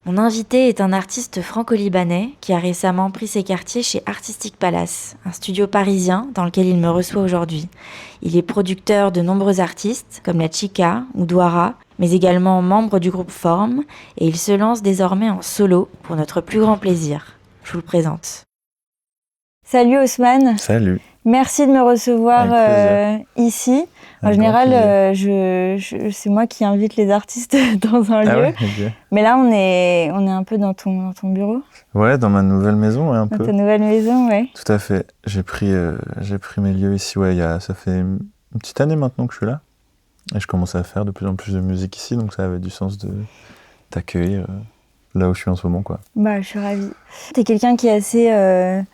Mon invité est un artiste franco-libanais qui a récemment pris ses quartiers chez Artistic Palace, un studio parisien dans lequel il me reçoit aujourd'hui. Il est producteur de nombreux artistes comme La Chica ou Douara, mais également membre du groupe Forme, et il se lance désormais en solo pour notre plus grand plaisir. Je vous le présente. Salut Haussmann. Salut. Merci de me recevoir ici. En général, c'est moi qui invite les artistes dans un lieu. Ouais, okay. Mais là, on est un peu dans ton bureau. Ouais, dans ma nouvelle maison, ouais, un peu. Dans ta nouvelle maison, ouais. Tout à fait. J'ai pris mes lieux ici, ouais, ça fait une petite année maintenant que je suis là. Et je commence à faire de plus en plus de musique ici, donc ça avait du sens de t'accueillir là où je suis en ce moment, quoi. Bah, je suis ravie. T'es quelqu'un qui est assez...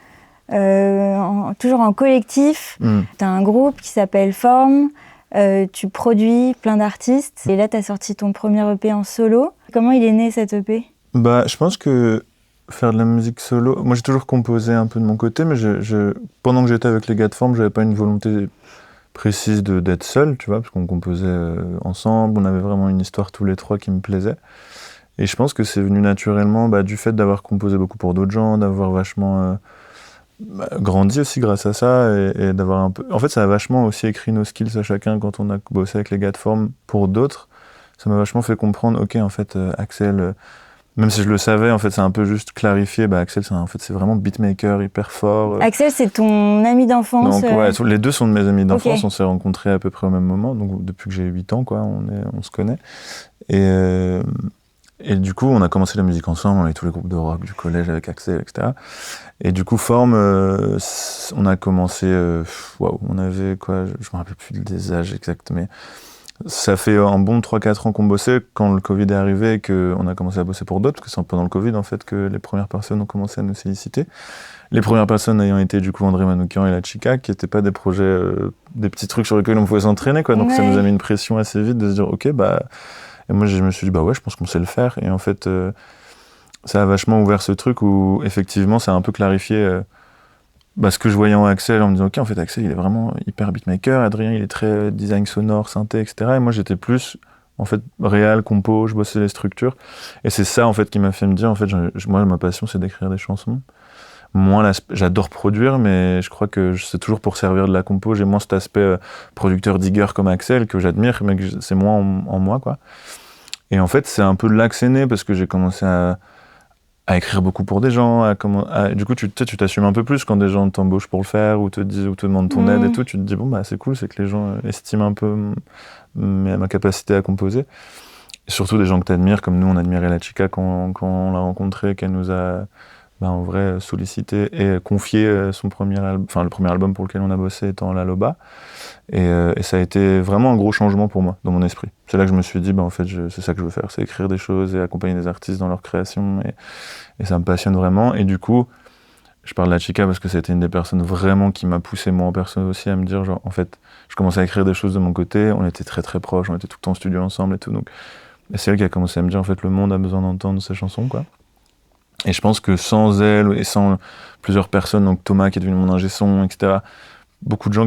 toujours en collectif. T'as un groupe qui s'appelle Forme. Tu produis plein d'artistes. Et là, t'as sorti ton premier EP en solo. Comment il est né, cet EP ? Bah, je pense que faire de la musique solo... Moi, j'ai toujours composé un peu de mon côté, mais pendant que j'étais avec les gars de Forme, j'avais pas une volonté précise d'être seul, tu vois, parce qu'on composait ensemble, on avait vraiment une histoire tous les trois qui me plaisait. Et je pense que c'est venu naturellement du fait d'avoir composé beaucoup pour d'autres gens, d'avoir vachement grandi aussi grâce à ça, et d'avoir un peu... En fait, ça a vachement aussi écrit nos skills à chacun quand on a bossé avec les gars de Forme pour d'autres. Ça m'a vachement fait comprendre, ok, en fait, Axel... Même si je le savais, en fait, c'est un peu juste clarifié. Axel, c'est vraiment beatmaker, hyper fort. Axel, c'est ton ami d'enfance. Donc, ouais, les deux sont de mes amis d'enfance. Okay. On s'est rencontrés à peu près au même moment. Donc, depuis que j'ai 8 ans, quoi, on se connaît. Et du coup, on a commencé la musique ensemble. On avait tous les groupes de rock du collège avec Axel, etc. Et du coup, Forme, on a commencé... on avait quoi ? Je me rappelle plus des âges exacts, mais... Ça fait un bon 3-4 ans qu'on bossait quand le Covid est arrivé et qu'on a commencé à bosser pour d'autres, parce que c'est pendant le Covid en fait que les premières personnes ont commencé à nous solliciter. Les premières personnes ayant été du coup André Manoukian et La Chica, qui n'étaient pas des projets, des petits trucs sur lesquels on pouvait s'entraîner, quoi. Donc ouais. Ça nous a mis une pression assez vite de se dire ok, et moi je me suis dit ouais, je pense qu'on sait le faire. Et en fait, ça a vachement ouvert ce truc où effectivement ça a un peu clarifié ce que je voyais en Axel, en me disant ok, en fait Axel il est vraiment hyper beatmaker, Adrien il est très design sonore, synthé, etc. Et moi j'étais plus en fait réal, compo, je bossais les structures. Et c'est ça en fait qui m'a fait me dire en fait moi ma passion c'est d'écrire des chansons. Moi j'adore produire, mais je crois que c'est toujours pour servir de la compo. J'ai moins cet aspect producteur digger comme Axel que j'admire, mais que c'est moins en moi, quoi. Et en fait c'est un peu là que c'est né, parce que j'ai commencé à écrire beaucoup pour des gens, du coup tu t'assumes un peu plus quand des gens t'embauchent pour le faire ou te demandent ton aide et tout, tu te dis c'est cool, c'est que les gens estiment un peu ma capacité à composer. Et surtout des gens que t'admires, comme nous on admirait La Chica quand on l'a rencontrée, qu'elle nous a en vrai sollicité et confié son premier album, le premier album pour lequel on a bossé étant La Loba. Et ça a été vraiment un gros changement pour moi, dans mon esprit. C'est là que je me suis dit, en fait, c'est ça que je veux faire, c'est écrire des choses et accompagner des artistes dans leur création. Et ça me passionne vraiment. Et du coup, je parle de La Chica parce que c'était une des personnes vraiment qui m'a poussé, moi en personne aussi, à me dire, en fait, je commençais à écrire des choses de mon côté, on était très très proches, on était tout le temps en studio ensemble et tout. Donc, et c'est elle qui a commencé à me dire, en fait, le monde a besoin d'entendre ces chansons, quoi. Et je pense que sans elle et sans plusieurs personnes, donc Thomas qui est devenu mon ingé son, etc., beaucoup de gens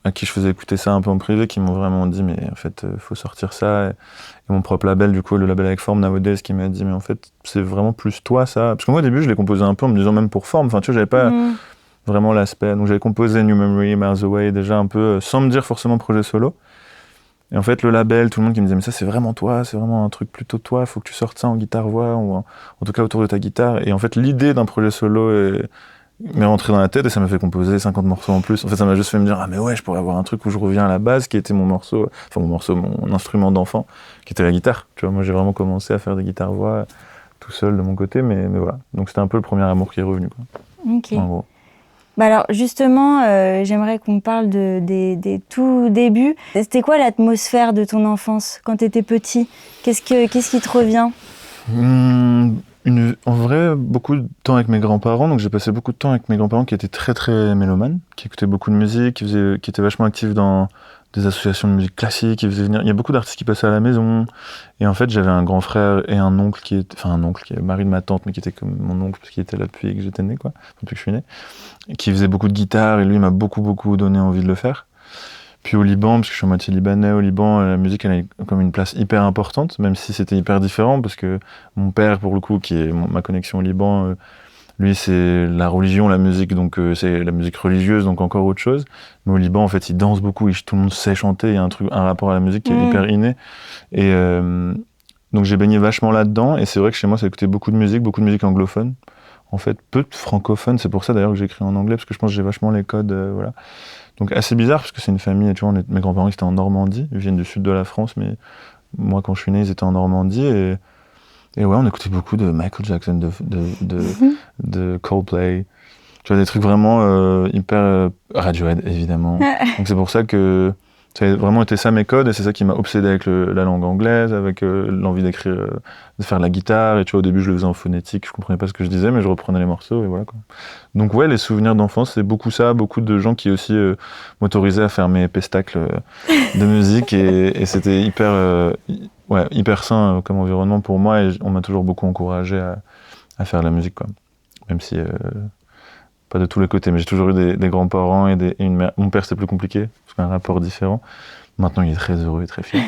à qui je faisais écouter ça un peu en privé, qui m'ont vraiment dit mais en fait faut sortir ça, et mon propre label, du coup le label avec Forme, Nowadays, qui m'a dit mais en fait c'est vraiment plus toi ça, parce que moi au début je l'ai composé un peu en me disant même pour Forme, enfin tu vois, j'avais pas vraiment l'aspect, donc j'avais composé New Memory, Miles Away déjà un peu sans me dire forcément projet solo. Et en fait le label, tout le monde qui me disait mais ça c'est vraiment toi, c'est vraiment un truc plutôt toi, faut que tu sortes ça en guitare-voix, ou en tout cas autour de ta guitare. Et en fait l'idée d'un projet solo m'est rentré dans la tête et ça m'a fait composer 50 morceaux en plus. En fait, ça m'a juste fait me dire, mais ouais, je pourrais avoir un truc où je reviens à la base, qui était mon instrument d'enfant, qui était la guitare. Tu vois, moi, j'ai vraiment commencé à faire des guitares-voix tout seul de mon côté, mais voilà. Donc, c'était un peu le premier amour qui est revenu, quoi. Ok. En gros. Alors, justement, j'aimerais qu'on parle des tout débuts. C'était quoi l'atmosphère de ton enfance quand t'étais petit ? Qu'est-ce qui te revient ? En vrai, beaucoup de temps avec mes grands-parents. Donc j'ai passé beaucoup de temps avec mes grands-parents qui étaient très très mélomanes, qui écoutaient beaucoup de musique, qui étaient vachement actifs dans des associations de musique classique, qui faisaient venir... Il y a beaucoup d'artistes qui passaient à la maison. Et en fait, j'avais un grand frère et un oncle qui est le mari de ma tante, mais qui était comme mon oncle parce qu'il était là depuis que j'étais né, quoi, depuis que je suis né, et qui faisait beaucoup de guitare, et lui m'a beaucoup beaucoup donné envie de le faire. Puis au Liban, parce que je suis à moitié libanais, au Liban, la musique, elle a comme une place hyper importante, même si c'était hyper différent, parce que mon père, pour le coup, qui est ma connexion au Liban, lui, c'est la religion, la musique, donc c'est la musique religieuse, donc encore autre chose. Mais au Liban, en fait, ils dansent beaucoup, tout le monde sait chanter, il y a un rapport à la musique qui est hyper inné. Et donc j'ai baigné vachement là-dedans, et c'est vrai que chez moi, ça écoutait beaucoup de musique anglophone. En fait, peu de francophone, c'est pour ça d'ailleurs que j'écris en anglais, parce que je pense que j'ai vachement les codes, voilà. Donc assez bizarre, parce que c'est une famille, tu vois, mes grands-parents ils étaient en Normandie, ils viennent du sud de la France, mais moi quand je suis né, ils étaient en Normandie, et ouais, on écoutait beaucoup de Michael Jackson, de Coldplay, tu vois, des trucs vraiment hyper... Radiohead, évidemment. Donc c'est pour ça que ça a vraiment été ça mes codes, et c'est ça qui m'a obsédé avec la langue anglaise, avec l'envie d'écrire, de faire de la guitare, et tu vois, au début je le faisais en phonétique, je comprenais pas ce que je disais, mais je reprenais les morceaux, et voilà quoi. Donc ouais, les souvenirs d'enfance, c'est beaucoup ça, beaucoup de gens qui aussi m'autorisaient à faire mes pestacles de musique, et c'était hyper sain comme environnement pour moi, et on m'a toujours beaucoup encouragé à faire de la musique, quoi. Même si... pas de tous les côtés, mais j'ai toujours eu des grands-parents et une mère. Mon père, c'était plus compliqué, parce qu'un rapport différent. Maintenant, il est très heureux et très fier.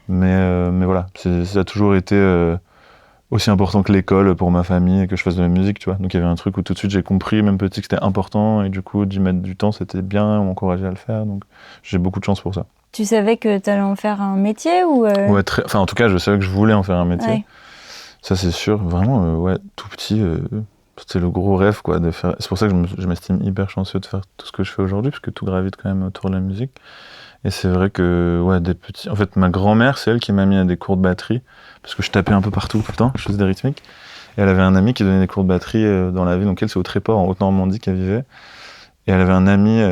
mais voilà, ça a toujours été aussi important que l'école pour ma famille et que je fasse de la musique, tu vois. Donc il y avait un truc où tout de suite j'ai compris, même petit, que c'était important, et du coup, d'y mettre du temps, c'était bien, on m'encourageait à le faire, donc j'ai beaucoup de chance pour ça. Tu savais que tu allais en faire un métier ou Ouais, enfin, en tout cas, je savais que je voulais en faire un métier. Ouais. Ça, c'est sûr. Vraiment, ouais, tout petit... c'était le gros rêve, quoi, de faire. C'est pour ça que je m'estime hyper chanceux de faire tout ce que je fais aujourd'hui, parce que tout gravite quand même autour de la musique. Et c'est vrai que, ouais, des petits. En fait, ma grand-mère, c'est elle qui m'a mis à des cours de batterie, parce que je tapais un peu partout, tout le temps, je faisais des rythmiques. Et elle avait un ami qui donnait des cours de batterie dans la ville, donc elle, c'est au Tréport, en Haute-Normandie, qu'elle vivait. Et elle avait un ami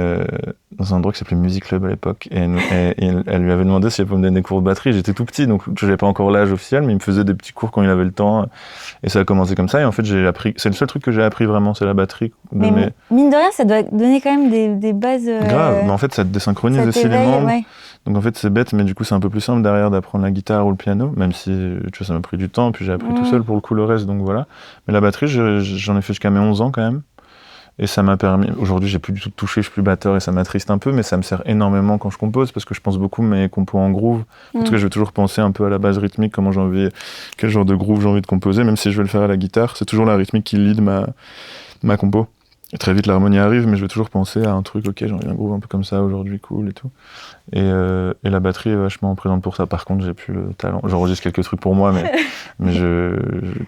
dans un endroit qui s'appelait Music Club à l'époque, et elle lui avait demandé si elle pouvait me donner des cours de batterie. J'étais tout petit, donc je n'avais pas encore l'âge officiel, mais il me faisait des petits cours quand il avait le temps, et ça a commencé comme ça. Et en fait, j'ai appris, c'est le seul truc que j'ai appris vraiment, c'est la batterie. Mais mine de rien, ça doit donner quand même des bases... Grave, mais en fait, ça te désynchronise aussi les membres. Ouais. Donc en fait, c'est bête, mais du coup, c'est un peu plus simple derrière d'apprendre la guitare ou le piano, même si, tu vois, ça m'a pris du temps, puis j'ai appris tout seul pour le coup le reste, donc voilà. Mais la batterie, j'en ai fait jusqu'à mes 11 ans quand même. Et ça m'a permis, aujourd'hui j'ai plus du tout touché, je suis plus batteur et ça m'attriste un peu, mais ça me sert énormément quand je compose, parce que je pense beaucoup mes compos en groove. En tout cas, je vais toujours penser un peu à la base rythmique, quel genre de groove j'ai envie de composer, même si je vais le faire à la guitare, c'est toujours la rythmique qui lead ma compo. Et très vite l'harmonie arrive, mais je vais toujours penser à un truc, ok, j'ai envie d'un groove un peu comme ça aujourd'hui, cool et tout. Et la batterie est vachement présente pour ça. Par contre, j'ai plus le talent. J'enregistre quelques trucs pour moi, mais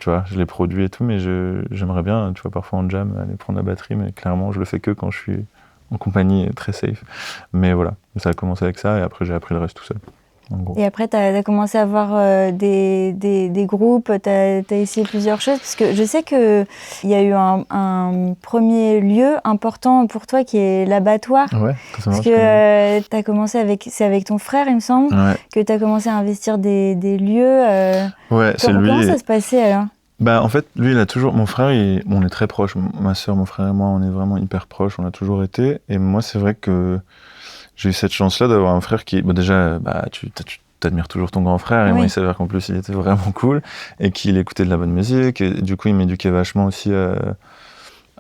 tu vois, je les produis et tout, mais j'aimerais bien, tu vois, parfois en jam, aller prendre la batterie, mais clairement, je le fais que quand je suis en compagnie très safe. Mais voilà, ça a commencé avec ça, et après, j'ai appris le reste tout seul. Et après, tu as commencé à voir des groupes, tu as essayé plusieurs choses, parce que je sais qu'il y a eu un premier lieu important pour toi qui est l'abattoir. Ouais, parce que tu as commencé c'est avec ton frère, il me semble, que tu as commencé à investir des lieux. Ouais, c'est lui. Comment ça se passait alors ? Bah, en fait, lui, il a toujours. Mon frère, on est très proches. Ma sœur, mon frère et moi, on est vraiment hyper proches, on a toujours été. Et moi, c'est vrai que j'ai eu cette chance-là d'avoir un frère qui... Bon, déjà, tu t'admires toujours ton grand frère, et moi, il s'avère qu'en plus, il était vraiment cool, et qu'il écoutait de la bonne musique, et du coup, il m'éduquait vachement aussi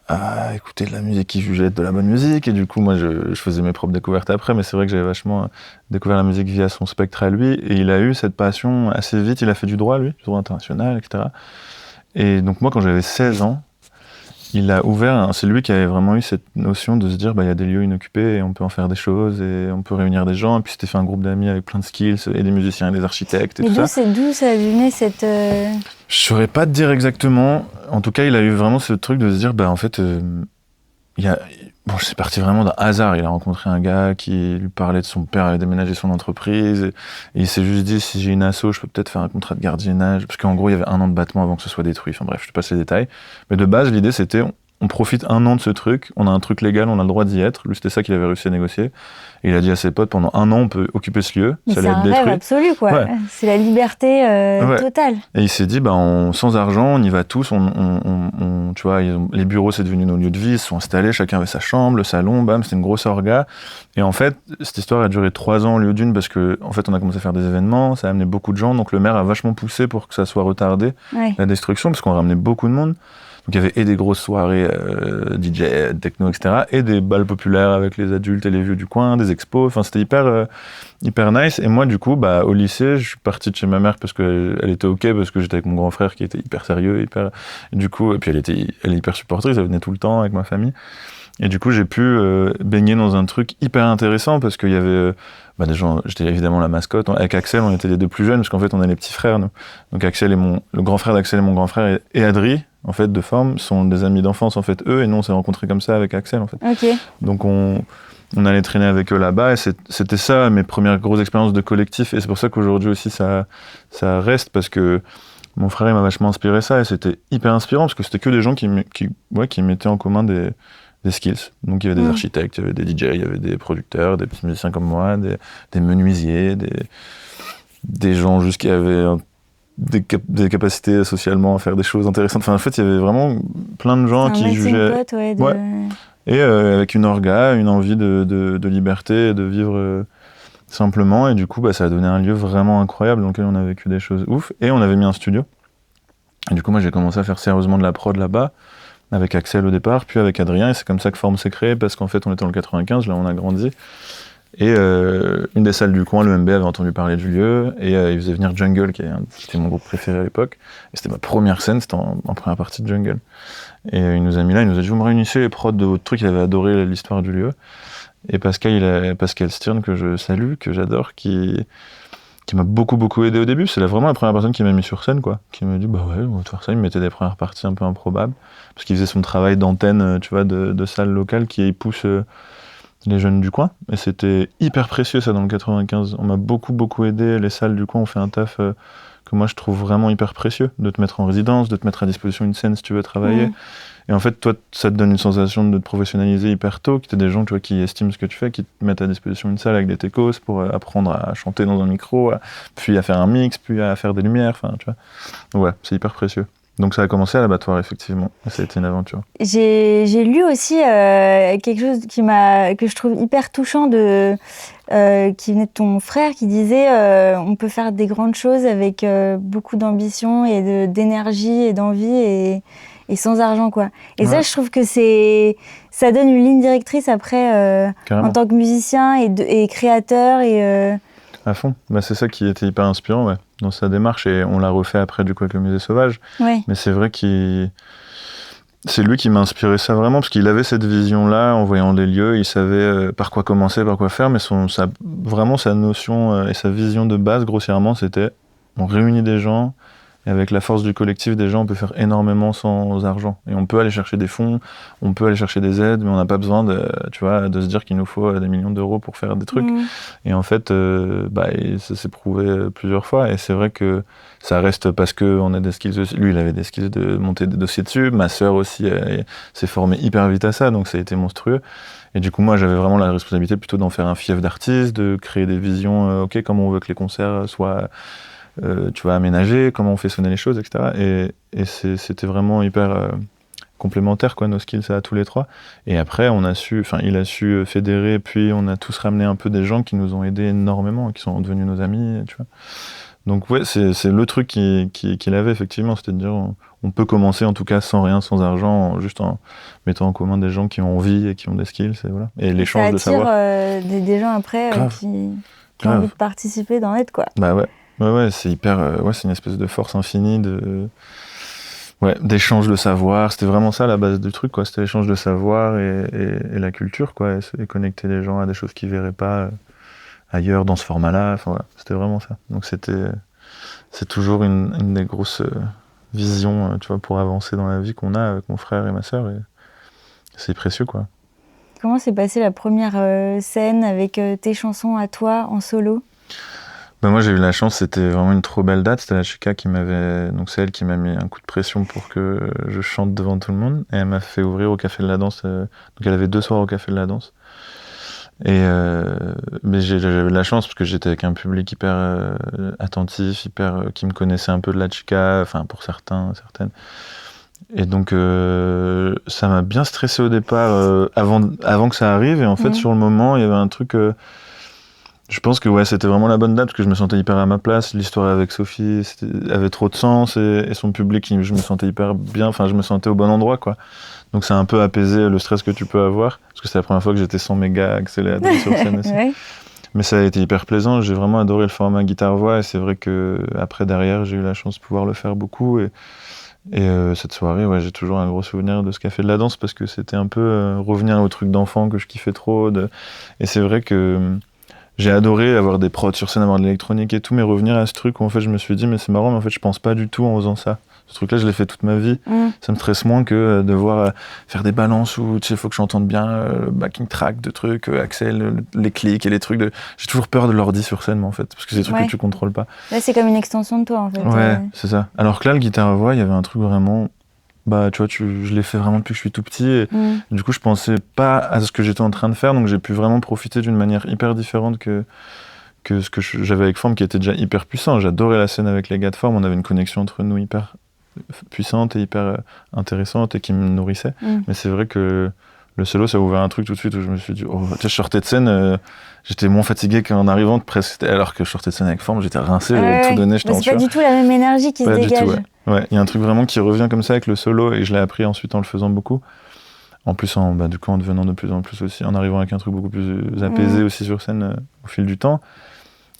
à écouter de la musique qui jugeait être de la bonne musique, et du coup, moi, je faisais mes propres découvertes après, mais c'est vrai que j'avais vachement découvert la musique via son spectre à lui, et il a eu cette passion assez vite, il a fait du droit, lui, du droit international, etc. Et donc, moi, quand j'avais 16 ans, il a ouvert, c'est lui qui avait vraiment eu cette notion de se dire, il y a des lieux inoccupés et on peut en faire des choses et on peut réunir des gens. Et puis c'était fait un groupe d'amis avec plein de skills et des musiciens et des architectes et tout ça. Mais d'où ça venait cette... Je saurais pas te dire exactement. En tout cas, il a eu vraiment ce truc de se dire, en fait, c'est parti vraiment d'un hasard. Il a rencontré un gars qui lui parlait de son père avait déménagé son entreprise, et il s'est juste dit, si j'ai une asso, je peux peut-être faire un contrat de gardiennage, parce qu'en gros, il y avait 1 an de battement avant que ce soit détruit. Enfin bref, je te passe les détails. Mais de base, l'idée, c'était, on profite 1 an de ce truc, on a un truc légal, on a le droit d'y être. Lui, c'était ça qu'il avait réussi à négocier. Et il a dit à ses potes, pendant 1 an, on peut occuper ce lieu. Mais ça c'est allait être un détruit. rêve absolu, quoi. Ouais. C'est la liberté totale. Et il s'est dit, sans argent, on y va tous. Tu vois, les bureaux, c'est devenu nos lieux de vie, ils se sont installés, chacun avait sa chambre, le salon, c'était une grosse orga. Et en fait, cette histoire a duré 3 ans au lieu d'1, parce que, en fait, on a commencé à faire des événements, ça a amené beaucoup de gens, donc le maire a vachement poussé pour que ça soit retardé, la destruction, parce qu'on a ramené beaucoup de monde. Donc il y avait et des grosses soirées DJ, techno, etc. et des balles populaires avec les adultes et les vieux du coin, des expos. Enfin, c'était hyper nice. Et moi, du coup, au lycée, je suis parti de chez ma mère parce qu'elle était OK, parce que j'étais avec mon grand frère qui était hyper sérieux, et du coup, et puis elle est hyper supportrice, elle venait tout le temps avec ma famille. Et du coup, j'ai pu baigner dans un truc hyper intéressant parce qu'il y avait des gens, j'étais évidemment la mascotte. Avec Axel, on était les deux plus jeunes parce qu'en fait, on est les petits frères, nous. Donc Axel le grand frère d'Axel et mon grand frère et Adri, en fait, de forme, sont des amis d'enfance, en fait, eux, et nous, on s'est rencontrés comme ça avec Axel, en fait. Ok. Donc on allait traîner avec eux là-bas et c'était ça, mes premières grosses expériences de collectif. Et c'est pour ça qu'aujourd'hui aussi, ça reste parce que mon frère, il m'a vachement inspiré ça et c'était hyper inspirant parce que c'était que des gens qui mettaient en commun des skills. Donc il y avait des architectes, il y avait des DJ, il y avait des producteurs, des petits musiciens comme moi, des menuisiers, des gens juste qui avaient des capacités socialement à faire des choses intéressantes. Enfin, en fait, il y avait vraiment plein de gens qui jugeaient... Et avec une orga, une envie de liberté et de vivre simplement. Et du coup, ça a donné un lieu vraiment incroyable dans lequel on a vécu des choses ouf. Et on avait mis un studio. Et du coup, moi, j'ai commencé à faire sérieusement de la prod là-bas, avec Axel au départ, puis avec Adrien. Et c'est comme ça que Forme s'est créée, parce qu'en fait, on était dans le 95, là, on a grandi. Et une des salles du coin, le MB, avait entendu parler du lieu. Et il faisait venir Jungle, qui était mon groupe préféré à l'époque. Et c'était ma première scène, c'était en première partie de Jungle. Et il nous a mis là, il nous a dit, vous me réunissez les prods de votre truc, il avait adoré l'histoire du lieu. Et Pascal Stirn, que je salue, que j'adore, qui m'a beaucoup aidé au début. C'est vraiment la première personne qui m'a mis sur scène, quoi. Qui m'a dit, on va te faire ça. Il me mettait des premières parties un peu improbables. Parce qu'il faisait son travail d'antenne, tu vois, de salle locale qui pousse les jeunes du coin. Et c'était hyper précieux, ça, dans le 95. On m'a beaucoup aidé. Les salles du coin ont fait un taf que moi je trouve vraiment hyper précieux, de te mettre en résidence, de te mettre à disposition une scène si tu veux travailler. Et en fait, toi, ça te donne une sensation de te professionnaliser hyper tôt, que t'es des gens, tu vois, qui estiment ce que tu fais, qui te mettent à disposition une salle avec des techos pour apprendre à chanter dans un micro, puis à faire un mix, puis à faire des lumières, enfin, tu vois. Donc, ouais, c'est hyper précieux. Donc ça a commencé à l'abattoir, effectivement. Ça a été une aventure. J'ai lu aussi quelque chose que je trouve hyper touchant qui venait de ton frère, qui disait on peut faire des grandes choses avec beaucoup d'ambition et d'énergie et d'envie et sans argent, quoi. Et ça, je trouve que ça donne une ligne directrice après en tant que musicien et créateur et à fond. C'est ça qui était hyper inspirant, ouais, dans sa démarche, et on l'a refait après du coup avec le Musée Sauvage. Mais c'est vrai c'est lui qui m'a inspiré ça vraiment, parce qu'il avait cette vision-là en voyant les lieux, il savait par quoi commencer, par quoi faire, mais vraiment sa notion et sa vision de base, grossièrement, c'était on réunit des gens, et avec la force du collectif des gens, on peut faire énormément sans argent. Et on peut aller chercher des fonds, on peut aller chercher des aides, mais on n'a pas besoin de se dire qu'il nous faut des millions d'euros pour faire des trucs. Et en fait, ça s'est prouvé plusieurs fois. Et c'est vrai que ça reste parce qu'on a des skills aussi. Lui, il avait des skills de monter des dossiers dessus. Ma sœur aussi s'est formée hyper vite à ça, donc ça a été monstrueux. Et du coup, moi, j'avais vraiment la responsabilité plutôt d'en faire un fief d'artiste, de créer des visions, comment on veut que les concerts soient... aménager, comment on fait sonner les choses, etc. Et c'était vraiment hyper complémentaire, quoi, nos skills à tous les trois. Et après, il a su fédérer, puis on a tous ramené un peu des gens qui nous ont aidés énormément, qui sont devenus nos amis, tu vois. Donc ouais, c'est le truc qu'il avait, effectivement, c'est de dire, on peut commencer en tout cas sans rien, sans argent, juste en mettant en commun des gens qui ont envie et qui ont des skills, et voilà. Et l'échange de savoir. Ça attire des gens après qui ont envie de participer, d'en être, quoi. Bah ouais. Ouais, c'est hyper. C'est une espèce de force infinie d'échange de savoir. C'était vraiment ça la base du truc, quoi. C'était l'échange de savoir et la culture, quoi. Et connecter les gens à des choses qu'ils verraient pas ailleurs dans ce format-là. Enfin voilà, c'était vraiment ça. Donc c'est toujours une des grosses visions, tu vois, pour avancer dans la vie qu'on a avec mon frère et ma sœur. Et c'est précieux, quoi. Comment s'est passée la première scène avec tes chansons à toi en solo ? Moi, j'ai eu la chance, c'était vraiment une trop belle date. C'était la Chica donc c'est elle qui m'a mis un coup de pression pour que je chante devant tout le monde. Et elle m'a fait ouvrir au Café de la Danse. Donc elle avait 2 soirs au Café de la Danse. Mais j'avais de la chance parce que j'étais avec un public hyper attentif, qui me connaissait un peu de la Chica, enfin pour certaines. Et donc ça m'a bien stressé au départ avant que ça arrive. Et en fait, sur le moment, il y avait un truc... Je pense que ouais, c'était vraiment la bonne date parce que je me sentais hyper à ma place. L'histoire avec Sophie avait trop de sens et son public, je me sentais hyper bien. Enfin, je me sentais au bon endroit, quoi. Donc ça a un peu apaisé le stress que tu peux avoir parce que c'est la première fois que j'étais sans méga accélérateur sur scène aussi. Ouais. Mais ça a été hyper plaisant. J'ai vraiment adoré le format guitare-voix et c'est vrai que après derrière, j'ai eu la chance de pouvoir le faire beaucoup et cette soirée, ouais, j'ai toujours un gros souvenir de ce qu'a fait de la danse parce que c'était un peu revenir au truc d'enfant que je kiffais trop. Et c'est vrai que j'ai adoré avoir des prods sur scène, avoir de l'électronique et tout, mais revenir à ce truc où en fait je me suis dit mais c'est marrant, mais en fait je pense pas du tout en faisant ça. Ce truc-là, je l'ai fait toute ma vie. Ça me stresse moins que devoir faire des balances où tu sais, faut que j'entende bien le backing track de trucs, Axel, les clics et les trucs. J'ai toujours peur de l'ordi sur scène, moi, en fait, parce que c'est des trucs que tu contrôles pas. Là, c'est comme une extension de toi, en fait. Ouais, c'est ça. Alors que là, le guitare-voix, il y avait un truc vraiment. Bah, tu vois, je l'ai fait vraiment depuis que je suis tout petit. Et du coup, je pensais pas à ce que j'étais en train de faire, donc j'ai pu vraiment profiter d'une manière hyper différente que ce que j'avais avec Forme, qui était déjà hyper puissant. J'adorais la scène avec les gars de Forme. On avait une connexion entre nous hyper puissante et hyper intéressante et qui me nourrissait. Mais c'est vrai que le solo, ça a ouvert un truc tout de suite où je me suis dit, oh, tu sais, je sortais de scène, j'étais moins fatigué qu'en arrivant, presque, alors que je sortais de scène avec Forme, j'étais rincé, j'avais tout donné, j'étais en sueur. C'est pas du tout la même énergie qui se dégage. Tout, ouais. Il y a un truc vraiment qui revient comme ça avec le solo et je l'ai appris ensuite en le faisant beaucoup. En plus, du coup, en devenant de plus en plus aussi, en arrivant avec un truc beaucoup plus apaisé aussi sur scène au fil du temps.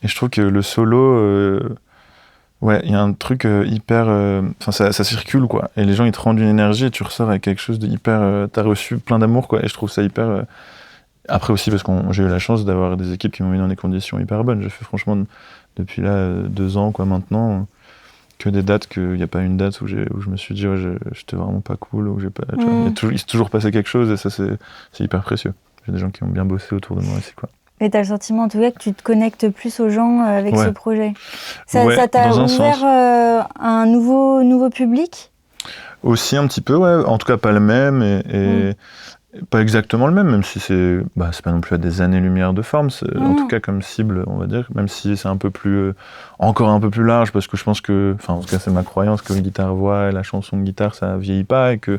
Et je trouve que le solo, ouais, il y a un truc hyper... ça circule, quoi. Et les gens, ils te rendent une énergie et tu ressors avec quelque chose de hyper... t'as reçu plein d'amour, quoi. Et je trouve ça hyper... Après aussi, parce que j'ai eu la chance d'avoir des équipes qui m'ont mis dans des conditions hyper bonnes. J'ai fait franchement, depuis là, 2 ans, quoi, maintenant, que des dates, qu'il n'y a pas une date où je me suis dit, ouais, j'étais vraiment pas cool, ou j'ai pas... Il s'est toujours passé quelque chose et ça, c'est hyper précieux. J'ai des gens qui ont bien bossé autour de moi aussi, quoi. Et t'as le sentiment en tout cas que tu te connectes plus aux gens avec ce projet. Ça t'a ouvert un nouveau public ? Aussi un petit peu, ouais. En tout cas pas le même et pas exactement le même si c'est pas non plus à des années-lumière de Forme. En tout cas comme cible, on va dire, même si c'est un peu plus, encore un peu plus large parce que je pense que, enfin en tout cas c'est ma croyance que le guitare-voix et la chanson de guitare ça vieillit pas et que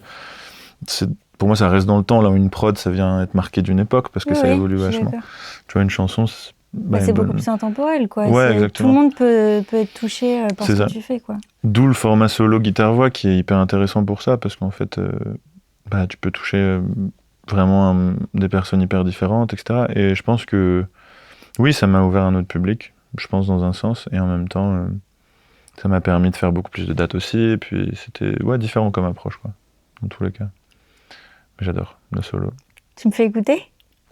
pour moi, ça reste dans le temps. Là où une prod, ça vient être marqué d'une époque parce que ça évolue vachement. Tu vois, une chanson, c'est beaucoup plus intemporel, quoi. Ouais, exactement. Tout le monde peut être touché par ce que tu fais, quoi. D'où le format solo guitare-voix qui est hyper intéressant pour ça parce qu'en fait, tu peux toucher vraiment des personnes hyper différentes, etc. Et je pense que, oui, ça m'a ouvert un autre public, je pense, dans un sens. Et en même temps, ça m'a permis de faire beaucoup plus de dates aussi. Et puis, c'était différent comme approche, quoi, dans tous les cas. J'adore le solo. Tu me fais écouter ?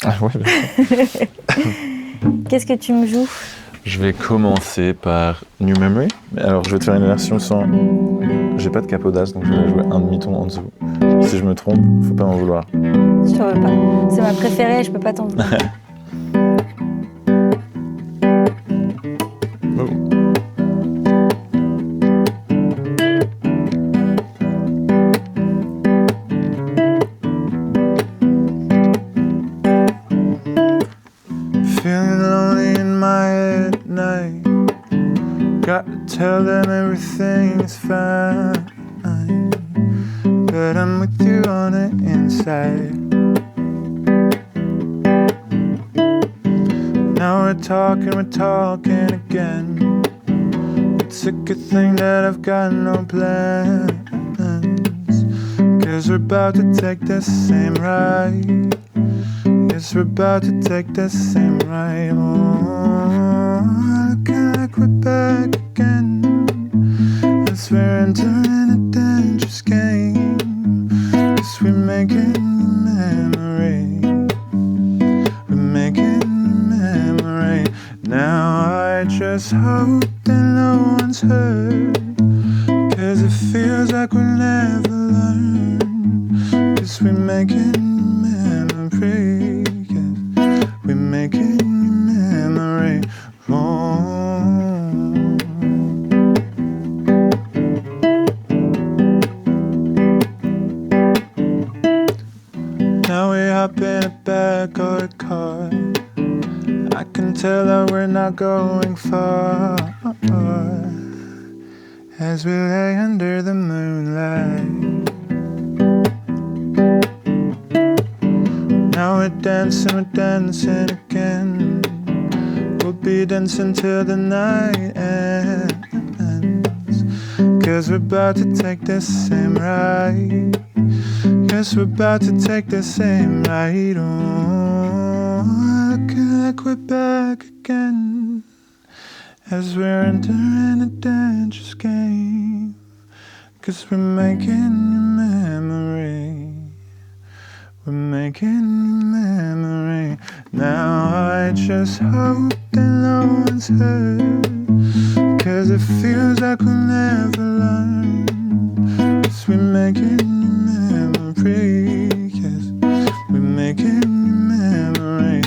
Ah ouais, bien sûr. Qu'est-ce que tu me joues ? Je vais commencer par New Memory. Alors, je vais te faire une version sans... J'ai pas de capodas, donc je vais jouer un demi-ton en dessous. Si je me trompe, faut pas m'en vouloir. Je t'en veux pas. C'est ma préférée, je peux pas t'en vouloir. Tell them everything is fine, but I'm with you on the inside. Now we're talking again. It's a good thing that I've got no plans, 'cause we're about to take the same ride. Yes, we're about to take the same ride. Oh, looking like we're back again. As we're entering a dangerous game. As we're making memory. We're making memory. Now I just hope that no one's hurt. 'Cause it feels like we'll never learn. 'Cause we're making memory. Yes, we're making memory. Oh. Up in a back of a car, I can tell that we're not going far. As we lay under the moonlight, now we're dancing again. We'll we'll be dancing till the night ends. 'Cause we're about to take the same ride. Guess we're about to take the same ride on. Looking like we're back again as we're entering a dangerous game. 'Cause we're making memory. We're making memory. Now I just hope that no one's hurt. 'Cause it feels like we'll never learn. 'Cause we're making memory. Yes, we're making memory.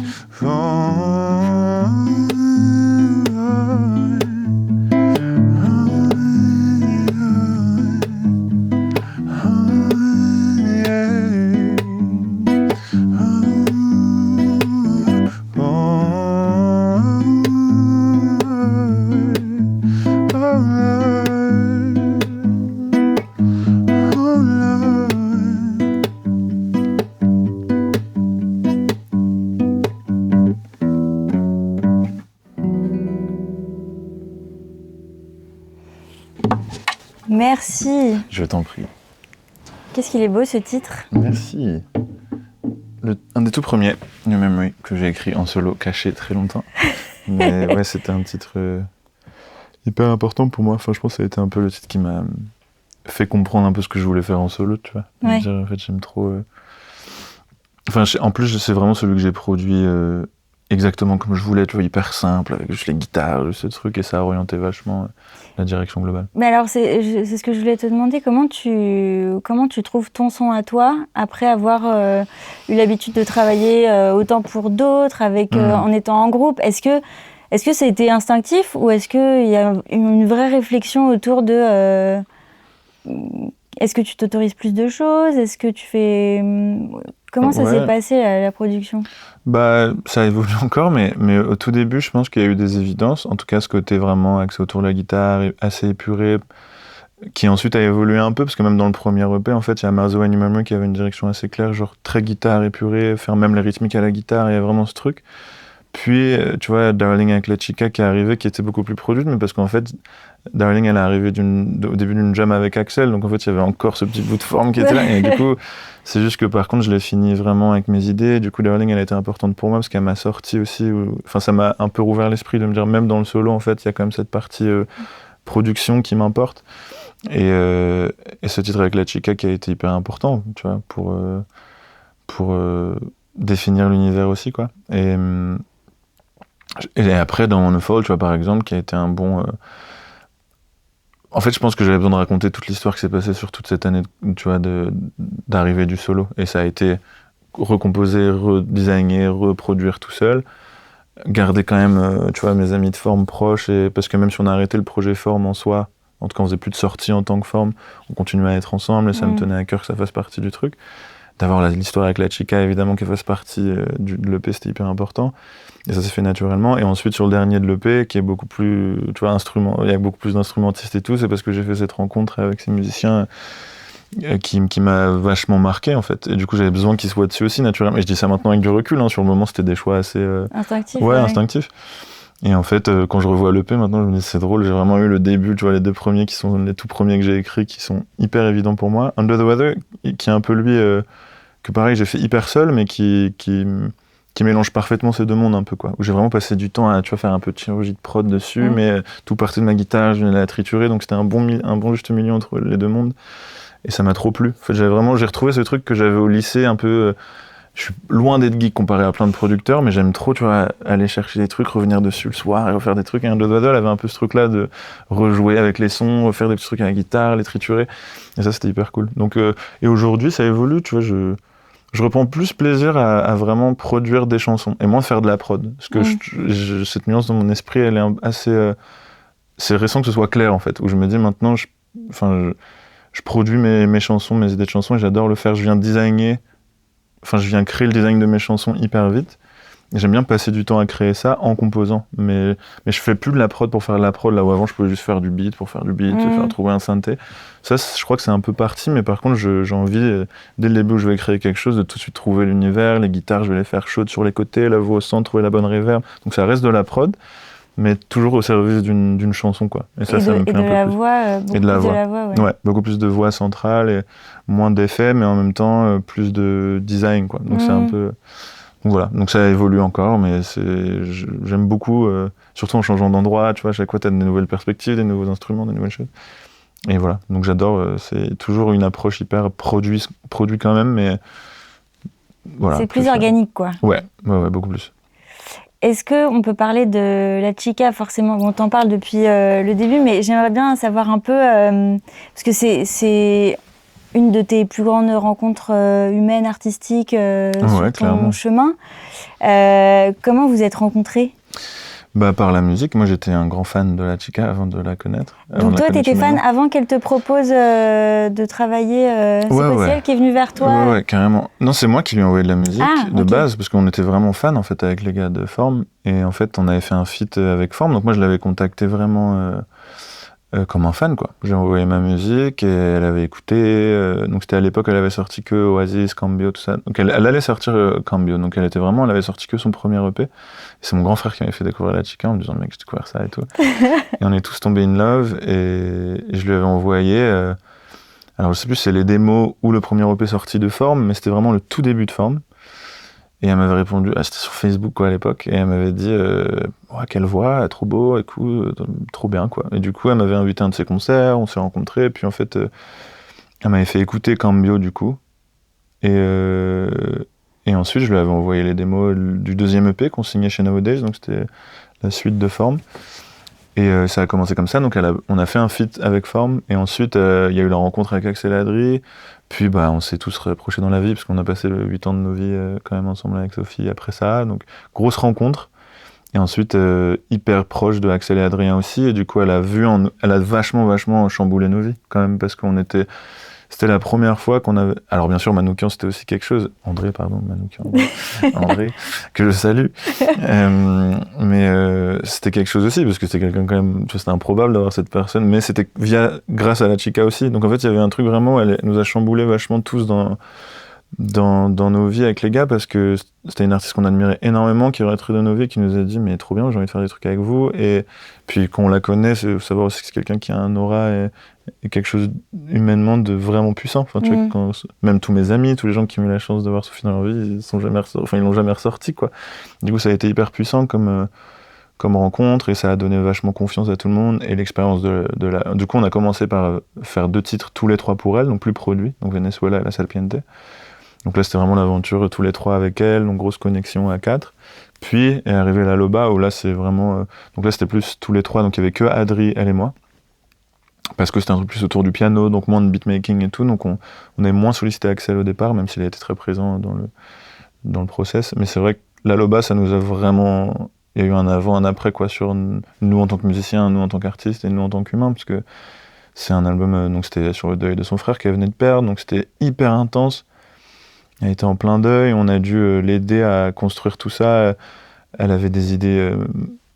Merci. Je t'en prie. Qu'est-ce qu'il est beau ce titre. Merci. Un des tout premiers New Memory que j'ai écrit en solo, caché très longtemps. Mais ouais, c'était un titre hyper important pour moi. Enfin, je pense que ça a été un peu le titre qui m'a fait comprendre un peu ce que je voulais faire en solo, tu vois. Ouais. Dire, en fait, j'aime trop... Enfin, en plus, c'est vraiment celui que j'ai produit exactement comme je voulais, tu vois, hyper simple, avec juste les guitares, juste ce truc, et ça a orienté vachement la direction globale. Mais alors, c'est ce que je voulais te demander, comment tu trouves ton son à toi, après avoir eu l'habitude de travailler autant pour d'autres, en étant en groupe. Est-ce que ça a été instinctif, ou est-ce qu'il y a une vraie réflexion autour de... est-ce que tu t'autorises plus de choses? Est-ce que tu fais... Comment ça s'est passé, la production? Bah, ça évolue encore, mais au tout début, je pense qu'il y a eu des évidences. En tout cas, ce côté vraiment axé autour de la guitare, assez épuré, qui ensuite a évolué un peu, parce que même dans le premier EP, en fait, il y a Marzo et New Memory qui avait une direction assez claire, genre très guitare épurée, faire même les rythmiques à la guitare, il y a vraiment ce truc. Puis, tu vois, Darling avec la Chica qui est arrivée, qui était beaucoup plus produite, mais parce qu'en fait, Darling, elle est arrivée au début d'une jam avec Axel, donc en fait, il y avait encore ce petit bout de forme qui était là, et du coup, c'est juste que par contre, je l'ai fini vraiment avec mes idées. Du coup, Darling, elle a été importante pour moi, parce qu'elle m'a sorti aussi, enfin, ça m'a un peu rouvert l'esprit de me dire, même dans le solo, en fait, il y a quand même cette partie production qui m'importe. Et ce titre avec la Chica qui a été hyper important, tu vois, pour définir l'univers aussi, quoi. Et après, dans On Fall, tu vois, par exemple, qui a été un bon... En fait, je pense que j'avais besoin de raconter toute l'histoire qui s'est passée sur toute cette année, tu vois, d'arrivée du solo. Et ça a été recomposer, redesigner, reproduire tout seul. Garder quand même, tu vois, mes amis de forme proches. Parce que même si on a arrêté le projet forme en soi, en tout cas, on faisait plus de sorties en tant que forme, on continuait à être ensemble et ça me tenait à cœur que ça fasse partie du truc. D'avoir l'histoire avec la Chica, évidemment, qu'elle fasse partie de l'EP, c'était hyper important. Et ça s'est fait naturellement. Et ensuite, sur le dernier de l'EP, qui est beaucoup plus, tu vois, il y a beaucoup plus d'instrumentistes et tout, c'est parce que j'ai fait cette rencontre avec ces musiciens qui m'a vachement marqué, en fait. Et du coup, j'avais besoin qu'ils soient dessus aussi, naturellement. Et je dis ça maintenant avec du recul, hein. Sur le moment, c'était des choix assez... instinctifs. Ouais, instinctifs. Et en fait, quand je revois l'EP, maintenant, je me dis, c'est drôle, j'ai vraiment eu le début, tu vois, les deux premiers qui sont les tout premiers que j'ai écrits, qui sont hyper évidents pour moi. Under the Weather, qui est un peu lui, que pareil, j'ai fait hyper seul, mais qui mélange parfaitement ces deux mondes, un peu, quoi. Où j'ai vraiment passé du temps à, tu vois, faire un peu de chirurgie de prod dessus, mais tout partait de ma guitare, je venais de la triturer, donc c'était un bon juste milieu entre les deux mondes. Et ça m'a trop plu. En fait, j'ai retrouvé ce truc que j'avais au lycée, un peu... je suis loin d'être geek comparé à plein de producteurs, mais j'aime trop, tu vois, aller chercher des trucs, revenir dessus le soir et refaire des trucs. Et Under the Weather avait un peu ce truc-là de rejouer avec les sons, refaire des petits trucs à la guitare, les triturer. Et ça, c'était hyper cool. Donc, et aujourd'hui, ça évolue, tu vois, je reprends plus plaisir à vraiment produire des chansons et moins faire de la prod. Parce que cette nuance dans mon esprit, elle est assez... c'est récent que ce soit clair, en fait, où je me dis maintenant, je produis mes chansons, mes idées de chansons, et j'adore le faire. Je viens créer le design de mes chansons hyper vite. Et j'aime bien passer du temps à créer ça en composant. Mais je fais plus de la prod pour faire de la prod, là où avant je pouvais juste faire du beat pour faire du beat, faire trouver un synthé. Ça, je crois que c'est un peu parti, mais par contre, j'ai envie, dès le début où je vais créer quelque chose, de tout de suite trouver l'univers, les guitares, je vais les faire chaudes sur les côtés, la voix au centre, trouver la bonne reverb. Donc ça reste de la prod, mais toujours au service d'une chanson, quoi. Et ça me plaît un peu plus. Et de la voix, beaucoup de la plus voix. de la voix, ouais. Ouais, beaucoup plus de voix centrale et moins d'effets, mais en même temps, plus de design, quoi. Donc c'est un peu... Donc voilà, donc ça évolue encore, mais j'aime beaucoup, surtout en changeant d'endroit, tu vois, à chaque fois t'as des nouvelles perspectives, des nouveaux instruments, des nouvelles choses. Et voilà, donc j'adore, c'est toujours une approche hyper produit quand même, mais voilà. C'est plus organique, quoi. Ouais, beaucoup plus. Est-ce qu'on peut parler de la chica, forcément, on t'en parle depuis le début, mais j'aimerais bien savoir un peu, parce que c'est une de tes plus grandes rencontres humaines, artistiques sur ton clairement. chemin. Comment vous êtes rencontrés ? Par la musique. Moi, j'étais un grand fan de la chica avant de la connaître. Donc toi, t'étais fan avant qu'elle te propose de travailler. C'est elle qui est venue vers toi. Ouais, carrément. Non, c'est moi qui lui ai envoyé de la musique de base, parce qu'on était vraiment fans en fait avec les gars de Forme. Et en fait, on avait fait un feat avec Forme. Donc moi, je l'avais contacté vraiment comme un fan, quoi. J'ai envoyé ma musique et elle avait écouté. Donc c'était à l'époque, elle avait sorti que Oasis, Cambio, tout ça. Donc elle allait sortir Cambio. Donc elle avait sorti que son premier EP. Et c'est mon grand frère qui m'avait fait découvrir la chica en me disant, mec, j'ai découvert ça et tout. Et on est tous tombés in love et je lui avais envoyé. Alors je sais plus si c'est les démos ou le premier EP sorti de Forme, mais c'était vraiment le tout début de Forme. Et elle m'avait répondu, c'était sur Facebook quoi à l'époque, et elle m'avait dit quelle voix, trop beau, écoute, trop bien quoi. Et du coup elle m'avait invité à un de ses concerts, on s'est rencontrés, et puis en fait elle m'avait fait écouter Cambio du coup, et ensuite je lui avais envoyé les démos du deuxième EP qu'on signait chez Nowadays, donc c'était la suite de Forme. Et ça a commencé comme ça, donc on a fait un feat avec Forme, et ensuite il y a eu la rencontre avec Axel et Adri, puis on s'est tous rapprochés dans la vie, parce qu'on a passé 8 ans de nos vies quand même ensemble avec Sophie après ça, donc grosse rencontre, et ensuite hyper proche de Axel et Adrien aussi, et du coup elle a vachement chamboulé nos vies, quand même, parce c'était la première fois qu'on avait... Alors bien sûr, Manoukian, c'était aussi quelque chose. André, que je salue. Mais c'était quelque chose aussi, parce que c'était quelqu'un quand même... C'était improbable d'avoir cette personne, mais c'était grâce à la chica aussi. Donc en fait, il y avait un truc vraiment... Elle nous a chamboulé vachement tous dans nos vies avec les gars, parce que c'était une artiste qu'on admirait énormément, qui est rentrée dans nos vies, qui nous a dit mais trop bien, j'ai envie de faire des trucs avec vous. Et puis quand on la connaît, c'est savoir aussi que c'est quelqu'un qui a un aura et quelque chose humainement de vraiment puissant. Enfin, tu vois, même tous mes amis, tous les gens qui ont eu la chance de voir Sophie dans leur vie, ils l'ont jamais ressorti quoi. Du coup ça a été hyper puissant comme rencontre, et ça a donné vachement confiance à tout le monde, et l'expérience du coup on a commencé par faire 2 titres tous les 3 pour elle, donc plus produits, donc Venezuela et La Serpiente. Donc là, c'était vraiment l'aventure tous les 3 avec elle, donc grosse connexion à 4. Puis est arrivé la Loba, où là, c'est vraiment... donc là, c'était plus tous les 3, donc il n'y avait que Adri, elle et moi. Parce que c'était un truc plus autour du piano, donc moins de beatmaking et tout. Donc on avait moins sollicité Axel au départ, même s'il a été très présent dans le process. Mais c'est vrai que la Loba, ça nous a vraiment... Il y a eu un avant, un après, quoi, sur nous en tant que musiciens, nous en tant qu'artistes et nous en tant qu'humains, parce que c'est un album... donc c'était sur le deuil de son frère qu'elle venait de perdre, donc c'était hyper intense. Elle était en plein deuil, on a dû l'aider à construire tout ça. Elle avait des idées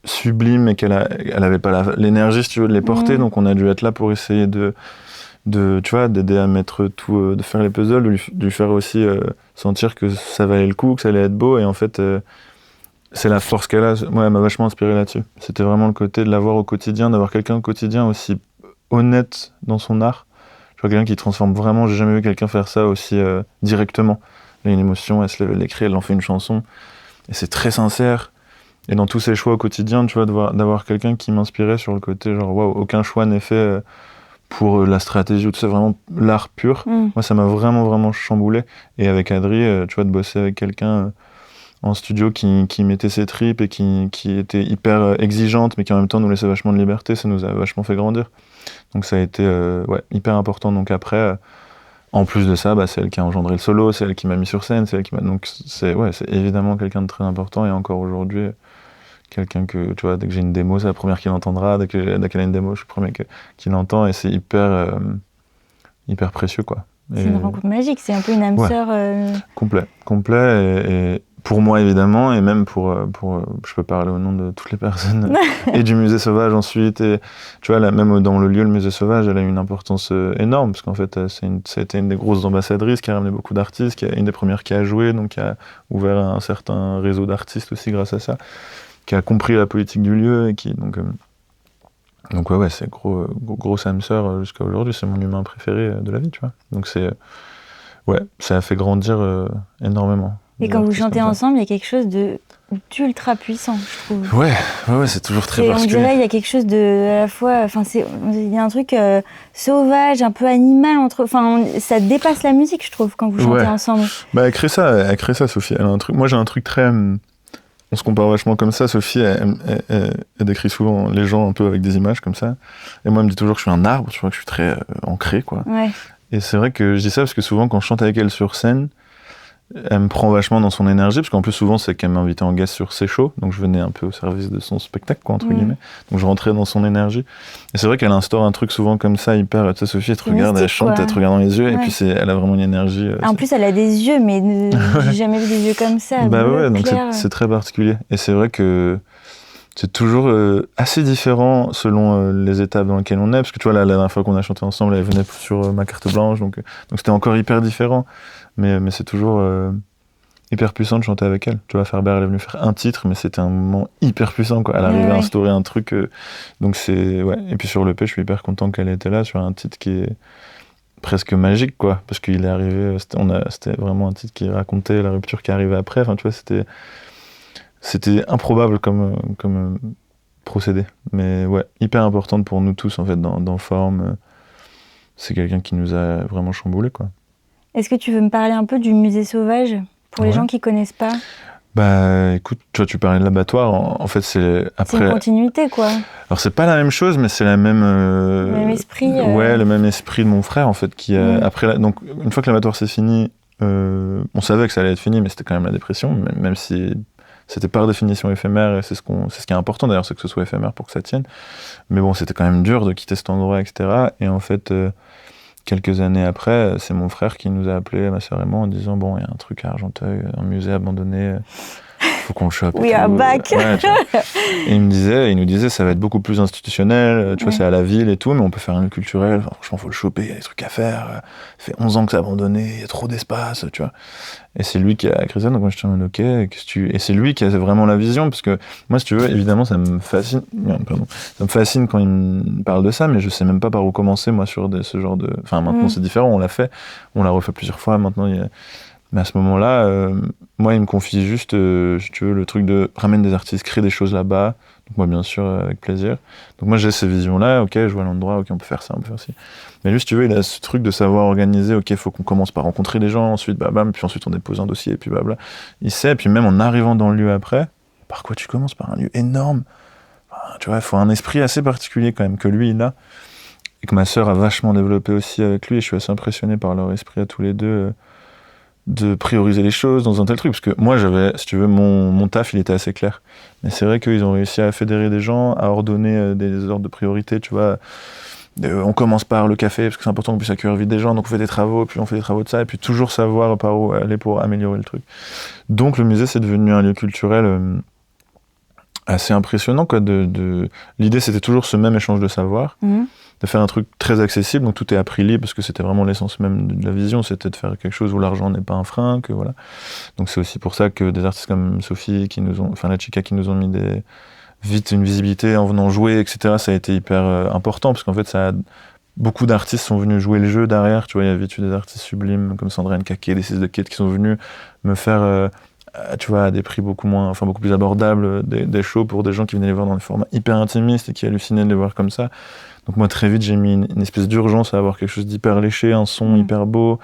sublimes, mais elle avait pas l'énergie, si tu veux, de les porter. Donc on a dû être là pour essayer tu vois, d'aider à mettre tout, de faire les puzzles, de lui faire aussi sentir que ça valait le coup, que ça allait être beau. Et en fait, c'est la force qu'elle a. Moi, elle m'a vachement inspiré là-dessus. C'était vraiment le côté de l'avoir au quotidien, d'avoir quelqu'un au quotidien aussi honnête dans son art. Je vois quelqu'un qui transforme vraiment, j'ai jamais vu quelqu'un faire ça aussi directement. Elle a une émotion, elle se lève, elle l'écrit, elle en fait une chanson. Et c'est très sincère. Et dans tous ses choix au quotidien, tu vois, d'avoir quelqu'un qui m'inspirait sur le côté, genre, waouh, aucun choix n'est fait pour la stratégie ou tout ça, vraiment l'art pur. Moi, ça m'a vraiment chamboulé. Et avec Adri, tu vois, de bosser avec quelqu'un en studio qui mettait ses tripes et qui était hyper exigeante, mais qui en même temps nous laissait vachement de liberté, ça nous a vachement fait grandir. Donc ça a été hyper important. Donc après, en plus de ça, c'est elle qui a engendré le solo, c'est elle qui m'a mis sur scène, c'est elle qui m'a... Donc c'est évidemment quelqu'un de très important, et encore aujourd'hui, quelqu'un que, tu vois, dès que j'ai une démo, c'est la première qui l'entendra, dès qu'elle a une démo, je suis le premier qui l'entend, et c'est hyper précieux, quoi. C'est une rencontre magique, c'est un peu une âme sœur. Complet. Et pour moi évidemment, et même pour je peux parler au nom de toutes les personnes, et du musée sauvage ensuite, et tu vois, là, même dans le lieu, le musée sauvage, elle a une importance énorme, parce qu'en fait, ça a été une des grosses ambassadrices qui a ramené beaucoup d'artistes, une des premières qui a joué, donc qui a ouvert un certain réseau d'artistes aussi grâce à ça, qui a compris la politique du lieu, et qui, donc ouais, c'est grosse âme sœur jusqu'à aujourd'hui, c'est mon humain préféré de la vie, tu vois. Donc ouais, ça a fait grandir énormément. Et quand vous chantez ensemble, il y a quelque chose d'ultra puissant, je trouve. Ouais, c'est toujours très particulier. On dirait il y a quelque chose de à la fois, enfin il y a un truc sauvage, un peu animal ça dépasse la musique, je trouve, quand vous chantez ensemble. Bah elle crée ça, Sophie. Elle a un truc. Moi j'ai un truc très. On se compare vachement comme ça. Sophie, elle décrit souvent les gens un peu avec des images comme ça. Et moi elle me dit toujours que je suis un arbre, tu vois, que je suis très ancré, quoi. Ouais. Et c'est vrai que je dis ça parce que souvent quand je chante avec elle sur scène, elle me prend vachement dans son énergie, parce qu'en plus souvent c'est qu'elle m'invitait en guest sur ses shows, donc je venais un peu au service de son spectacle, quoi, entre guillemets. Donc je rentrais dans son énergie. Et c'est vrai qu'elle instaure un truc souvent comme ça, hyper, tu sais, Sophie, elle te regarde, elle chante, elle te regarde dans les yeux, et puis elle a vraiment une énergie. En plus elle a des yeux, mais j'ai jamais vu des yeux comme ça. Bah ouais, donc c'est très particulier. Et c'est vrai que c'est toujours assez différent selon les étapes dans lesquelles on est, parce que tu vois, la dernière fois qu'on a chanté ensemble, elle venait sur ma carte blanche, donc c'était encore hyper différent. Mais c'est toujours hyper puissant de chanter avec elle. Tu vois, Ferber, elle est venue faire un titre, mais c'était un moment hyper puissant, quoi. Elle arrivait à instaurer un truc. Donc c'est. Ouais. Et puis sur l'EP, je suis hyper content qu'elle était là sur un titre qui est presque magique, quoi. Parce qu'il est arrivé. C'était vraiment un titre qui racontait la rupture qui arrivait après. Enfin, tu vois, c'était improbable comme procédé. Mais ouais, hyper importante pour nous tous, en fait, dans Forme. C'est quelqu'un qui nous a vraiment chamboulé, quoi. Est-ce que tu veux me parler un peu du musée sauvage pour les gens qui connaissent pas? Bah écoute, tu parlais de l'abattoir, en fait c'est après... C'est une continuité, quoi. Alors c'est pas la même chose, mais c'est la même... Le même esprit. Ouais, le même esprit de mon frère, en fait, qui après donc une fois que l'abattoir c'est fini, on savait que ça allait être fini, mais c'était quand même la dépression, même si c'était par définition éphémère, et c'est ce qui est important d'ailleurs, c'est que ce soit éphémère pour que ça tienne. Mais bon, c'était quand même dur de quitter cet endroit, etc. Et en fait... quelques années après, c'est mon frère qui nous a appelés, ma sœur et moi, en disant bon, il y a un truc à Argenteuil, un musée abandonné, faut qu'on le chope. We are back. Ouais, et il nous disait, ça va être beaucoup plus institutionnel, tu vois, c'est à la ville et tout, mais on peut faire un lieu culturel, enfin, franchement, faut le choper, il y a des trucs à faire, ça fait 11 ans que c'est abandonné, il y a trop d'espace, tu vois. Et c'est lui qui a créé ça, donc moi je te dis, ok, et c'est lui qui a vraiment la vision, parce que moi, si tu veux, évidemment, ça me fascine quand il me parle de ça, mais je sais même pas par où commencer, moi, sur ce genre de... Enfin, maintenant, c'est différent, on l'a fait, on l'a refait plusieurs fois, maintenant, mais à ce moment-là, moi, il me confie juste, si tu veux, le truc de ramène des artistes, crée des choses là-bas. Donc moi, bien sûr, avec plaisir. Donc moi, j'ai ces visions-là. Ok, je vois l'endroit. Ok, on peut faire ça, on peut faire ci. Mais lui, si tu veux, il a ce truc de savoir organiser. Ok, il faut qu'on commence par rencontrer des gens, ensuite, bam, puis ensuite on dépose un dossier, et puis blabla. Il sait. Et puis même en arrivant dans le lieu après, par quoi tu commences? Par un lieu énorme. Enfin, tu vois, il faut un esprit assez particulier quand même que lui il a, et que ma sœur a vachement développé aussi avec lui. Et je suis assez impressionné par leur esprit à tous les deux. De prioriser les choses dans un tel truc, parce que moi j'avais, si tu veux, mon taf il était assez clair, mais c'est vrai qu'ils ont réussi à fédérer des gens, à ordonner des ordres de priorité, tu vois, on commence par le café parce que c'est important qu'on puisse accueillir vite des gens, donc on fait des travaux, puis on fait des travaux de ça, et puis toujours savoir par où aller pour améliorer le truc. Donc le musée c'est devenu un lieu culturel assez impressionnant, quoi. L'idée c'était toujours ce même échange de savoir, de faire un truc très accessible, donc tout est à prix libre, parce que c'était vraiment l'essence même de la vision, c'était de faire quelque chose où l'argent n'est pas un frein, que voilà. Donc c'est aussi pour ça que des artistes comme Sophie, la Chica, qui nous ont mis vite une visibilité en venant jouer, etc., ça a été hyper important, parce qu'en fait beaucoup d'artistes sont venus jouer le jeu derrière, tu vois, il y a vite eu des artistes sublimes comme Sandrine Kaké, des Six de Kate, qui sont venus me faire... tu vois, à des prix beaucoup plus abordables, des shows pour des gens qui venaient les voir dans des formats hyper intimistes et qui hallucinaient de les voir comme ça. Donc moi, très vite, j'ai mis une espèce d'urgence à avoir quelque chose d'hyper léché, un son hyper beau,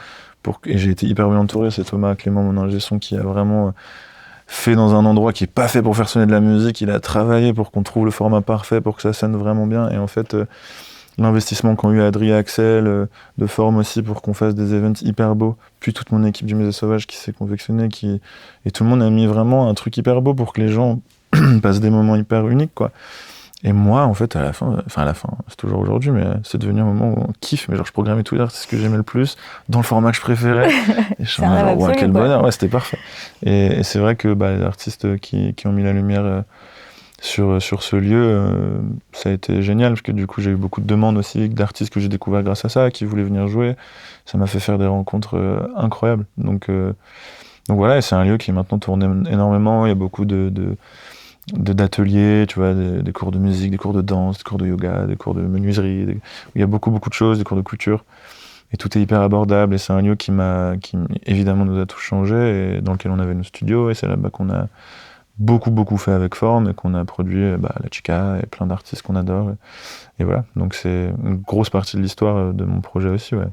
et j'ai été hyper bien entouré. C'est Thomas Clément, mon ingé son, qui a vraiment fait dans un endroit qui est pas fait pour faire sonner de la musique. Il a travaillé pour qu'on trouve le format parfait, pour que ça sonne vraiment bien. Et en fait, l'investissement qu'ont eu Adrien et Axel, de Forme aussi, pour qu'on fasse des events hyper beaux, puis toute mon équipe du Musée Sauvage qui s'est confectionnée, et tout le monde a mis vraiment un truc hyper beau pour que les gens passent des moments hyper uniques, quoi. Et moi, en fait, à la fin, c'est toujours aujourd'hui, mais c'est devenu un moment où on kiffe. Mais genre, je programmais tous les artistes que j'aimais le plus, dans le format que je préférais. Et je suis genre, ouais, quel bonheur. Ouais, c'était parfait. Et c'est vrai que les artistes qui ont mis la lumière sur ce lieu, ça a été génial, parce que du coup, j'ai eu beaucoup de demandes aussi d'artistes que j'ai découverts grâce à ça, qui voulaient venir jouer. Ça m'a fait faire des rencontres incroyables. Donc voilà, et c'est un lieu qui maintenant tourne énormément. Il y a beaucoup d'ateliers, tu vois, des cours de musique, des cours de danse, des cours de yoga, des cours de menuiserie, il y a beaucoup de choses, des cours de couture, et tout est hyper abordable, et c'est un lieu qui évidemment nous a tous changé, et dans lequel on avait nos studios, et c'est là-bas qu'on a beaucoup fait avec Forme, et qu'on a produit la Chica, et plein d'artistes qu'on adore, et voilà, donc c'est une grosse partie de l'histoire de mon projet aussi, ouais.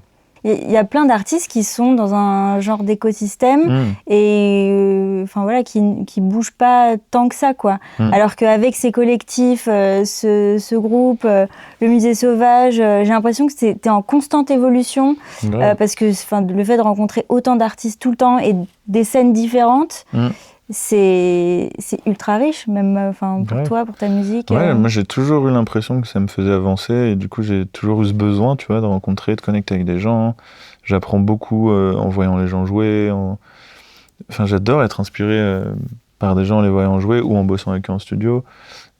Il y a plein d'artistes qui sont dans un genre d'écosystème et qui bougent pas tant que ça, quoi. Alors qu'avec ces collectifs, ce groupe, le Musée Sauvage, j'ai l'impression que t'es en constante évolution parce que le fait de rencontrer autant d'artistes tout le temps et des scènes différentes, c'est ultra riche, même pour toi, pour ta musique. Ouais, moi j'ai toujours eu l'impression que ça me faisait avancer, et du coup j'ai toujours eu ce besoin, tu vois, de rencontrer, de connecter avec des gens. J'apprends beaucoup en voyant les gens jouer. J'adore être inspiré par des gens en les voyant jouer ou en bossant avec eux en studio.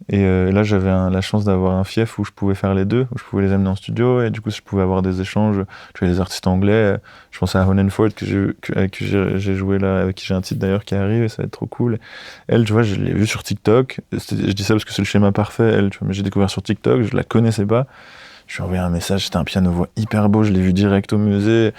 Et là, j'avais la chance d'avoir un fief où je pouvais faire les deux, où je pouvais les amener en studio, et du coup, je pouvais avoir des échanges. Tu vois, les artistes anglais, je pense à Honenford, avec qui j'ai joué là, avec qui j'ai un titre d'ailleurs qui arrive, et ça va être trop cool. Elle, tu vois, je l'ai vue sur TikTok. Je dis ça parce que c'est le schéma parfait, elle, tu vois, mais j'ai découvert sur TikTok, je la connaissais pas. Je lui ai envoyé un message, c'était un piano-voix hyper beau, je l'ai vu direct au musée.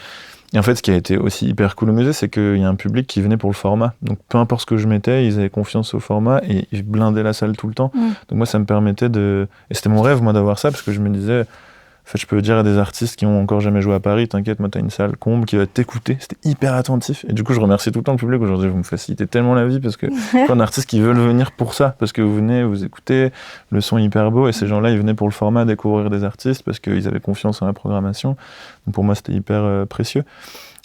Et en fait, ce qui a été aussi hyper cool au musée, c'est qu'il y a un public qui venait pour le format. Donc, peu importe ce que je mettais, ils avaient confiance au format et ils blindaient la salle tout le temps. Donc, moi, ça me permettait de... Et c'était mon rêve, moi, d'avoir ça, parce que je me disais... En fait, je peux dire à des artistes qui ont encore jamais joué à Paris, t'inquiète, moi, t'as une salle comble qui va t'écouter. C'était hyper attentif. Et du coup, je remercie tout le temps le public. Aujourd'hui, vous me facilitez tellement la vie, parce que plein d'artistes qui veulent venir pour ça, parce que vous venez, vous écoutez, le son est hyper beau, et ces gens-là, ils venaient pour le format découvrir des artistes, parce qu'ils avaient confiance en la programmation. Donc, pour moi, c'était hyper précieux.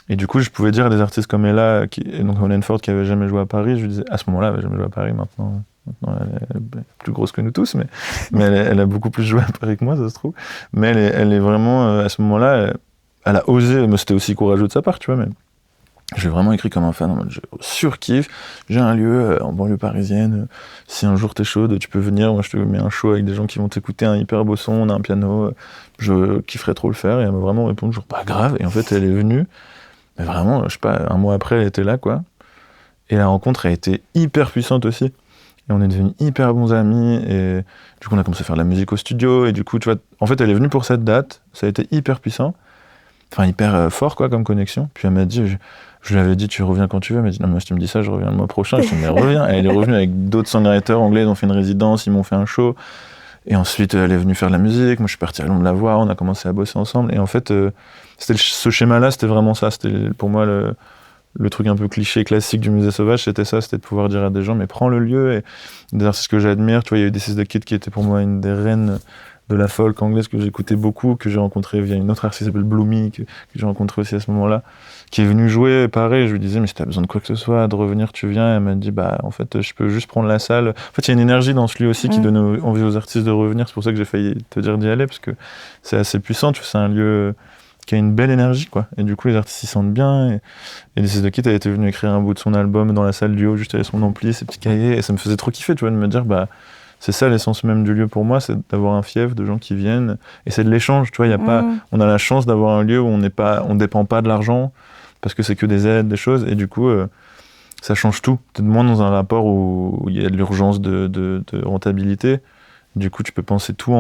Et du coup, je pouvais dire à des artistes comme Ella, et donc Honenford, qui avait jamais joué à Paris, je lui disais, à ce moment-là, elle avait jamais joué à Paris, maintenant elle est plus grosse que nous tous, mais elle a beaucoup plus joué à Paris que moi, ça se trouve. Mais elle est vraiment, à ce moment-là, elle a osé, mais c'était aussi courageux de sa part, tu vois, mais j'ai vraiment écrit comme un fan, en mode, je surkiffe, j'ai un lieu en banlieue parisienne, si un jour t'es chaude, tu peux venir, moi je te mets un show avec des gens qui vont t'écouter, un hyper beau son, on a un piano, je kifferais trop le faire, et elle m'a vraiment répondu, genre, pas grave, et en fait, elle est venue, mais vraiment, je sais pas, un mois après, elle était là, quoi. Et la rencontre a été hyper puissante aussi. Et on est devenus hyper bons amis. Et du coup, on a commencé à faire de la musique au studio. Et du coup, tu vois, en fait, elle est venue pour cette date. Ça a été hyper puissant. Enfin, hyper fort, quoi, comme connexion. Puis elle m'a dit, je lui avais dit, tu reviens quand tu veux. Elle m'a dit, non, mais si tu me dis ça, je reviens le mois prochain. Je lui ai dit, mais reviens. Et elle est revenue avec d'autres songwriters anglais. Ils ont fait une résidence, ils m'ont fait un show. Et ensuite, elle est venue faire de la musique. Moi, je suis parti à Londres la voir. On a commencé à bosser ensemble. Et en fait, ce schéma-là, c'était vraiment ça. C'était pour moi le truc un peu cliché, classique du Musée Sauvage, c'était ça, c'était de pouvoir dire à des gens, mais prends le lieu. Et des artistes que j'admire, tu vois, il y a eu This Is The Kid qui était pour moi une des reines de la folk anglaise que j'écoutais beaucoup, que j'ai rencontré via une autre artiste qui s'appelle Bloomy, que j'ai rencontré aussi à ce moment-là, qui est venue jouer. Pareil, je lui disais, mais si t'as besoin de quoi que ce soit, de revenir, tu viens. Et elle m'a dit, en fait, je peux juste prendre la salle. En fait, il y a une énergie dans ce lieu aussi qui donne envie aux artistes de revenir. C'est pour ça que j'ai failli te dire d'y aller, parce que c'est assez puissant, tu vois, c'est un lieu qui a une belle énergie, quoi. Et du coup, les artistes s'y sentent bien. Et This Is The Kid a été venu écrire un bout de son album dans la salle du haut, juste avec son ampli, ses petits cahiers. Et ça me faisait trop kiffer, tu vois, de me dire, c'est ça l'essence même du lieu pour moi, c'est d'avoir un fief de gens qui viennent. Et c'est de l'échange, tu vois, on a la chance d'avoir un lieu où on dépend pas de l'argent, parce que c'est que des aides, des choses. Et du coup, ça change tout. T'es moins dans un rapport où il y a de l'urgence de rentabilité. Du coup, tu peux penser tout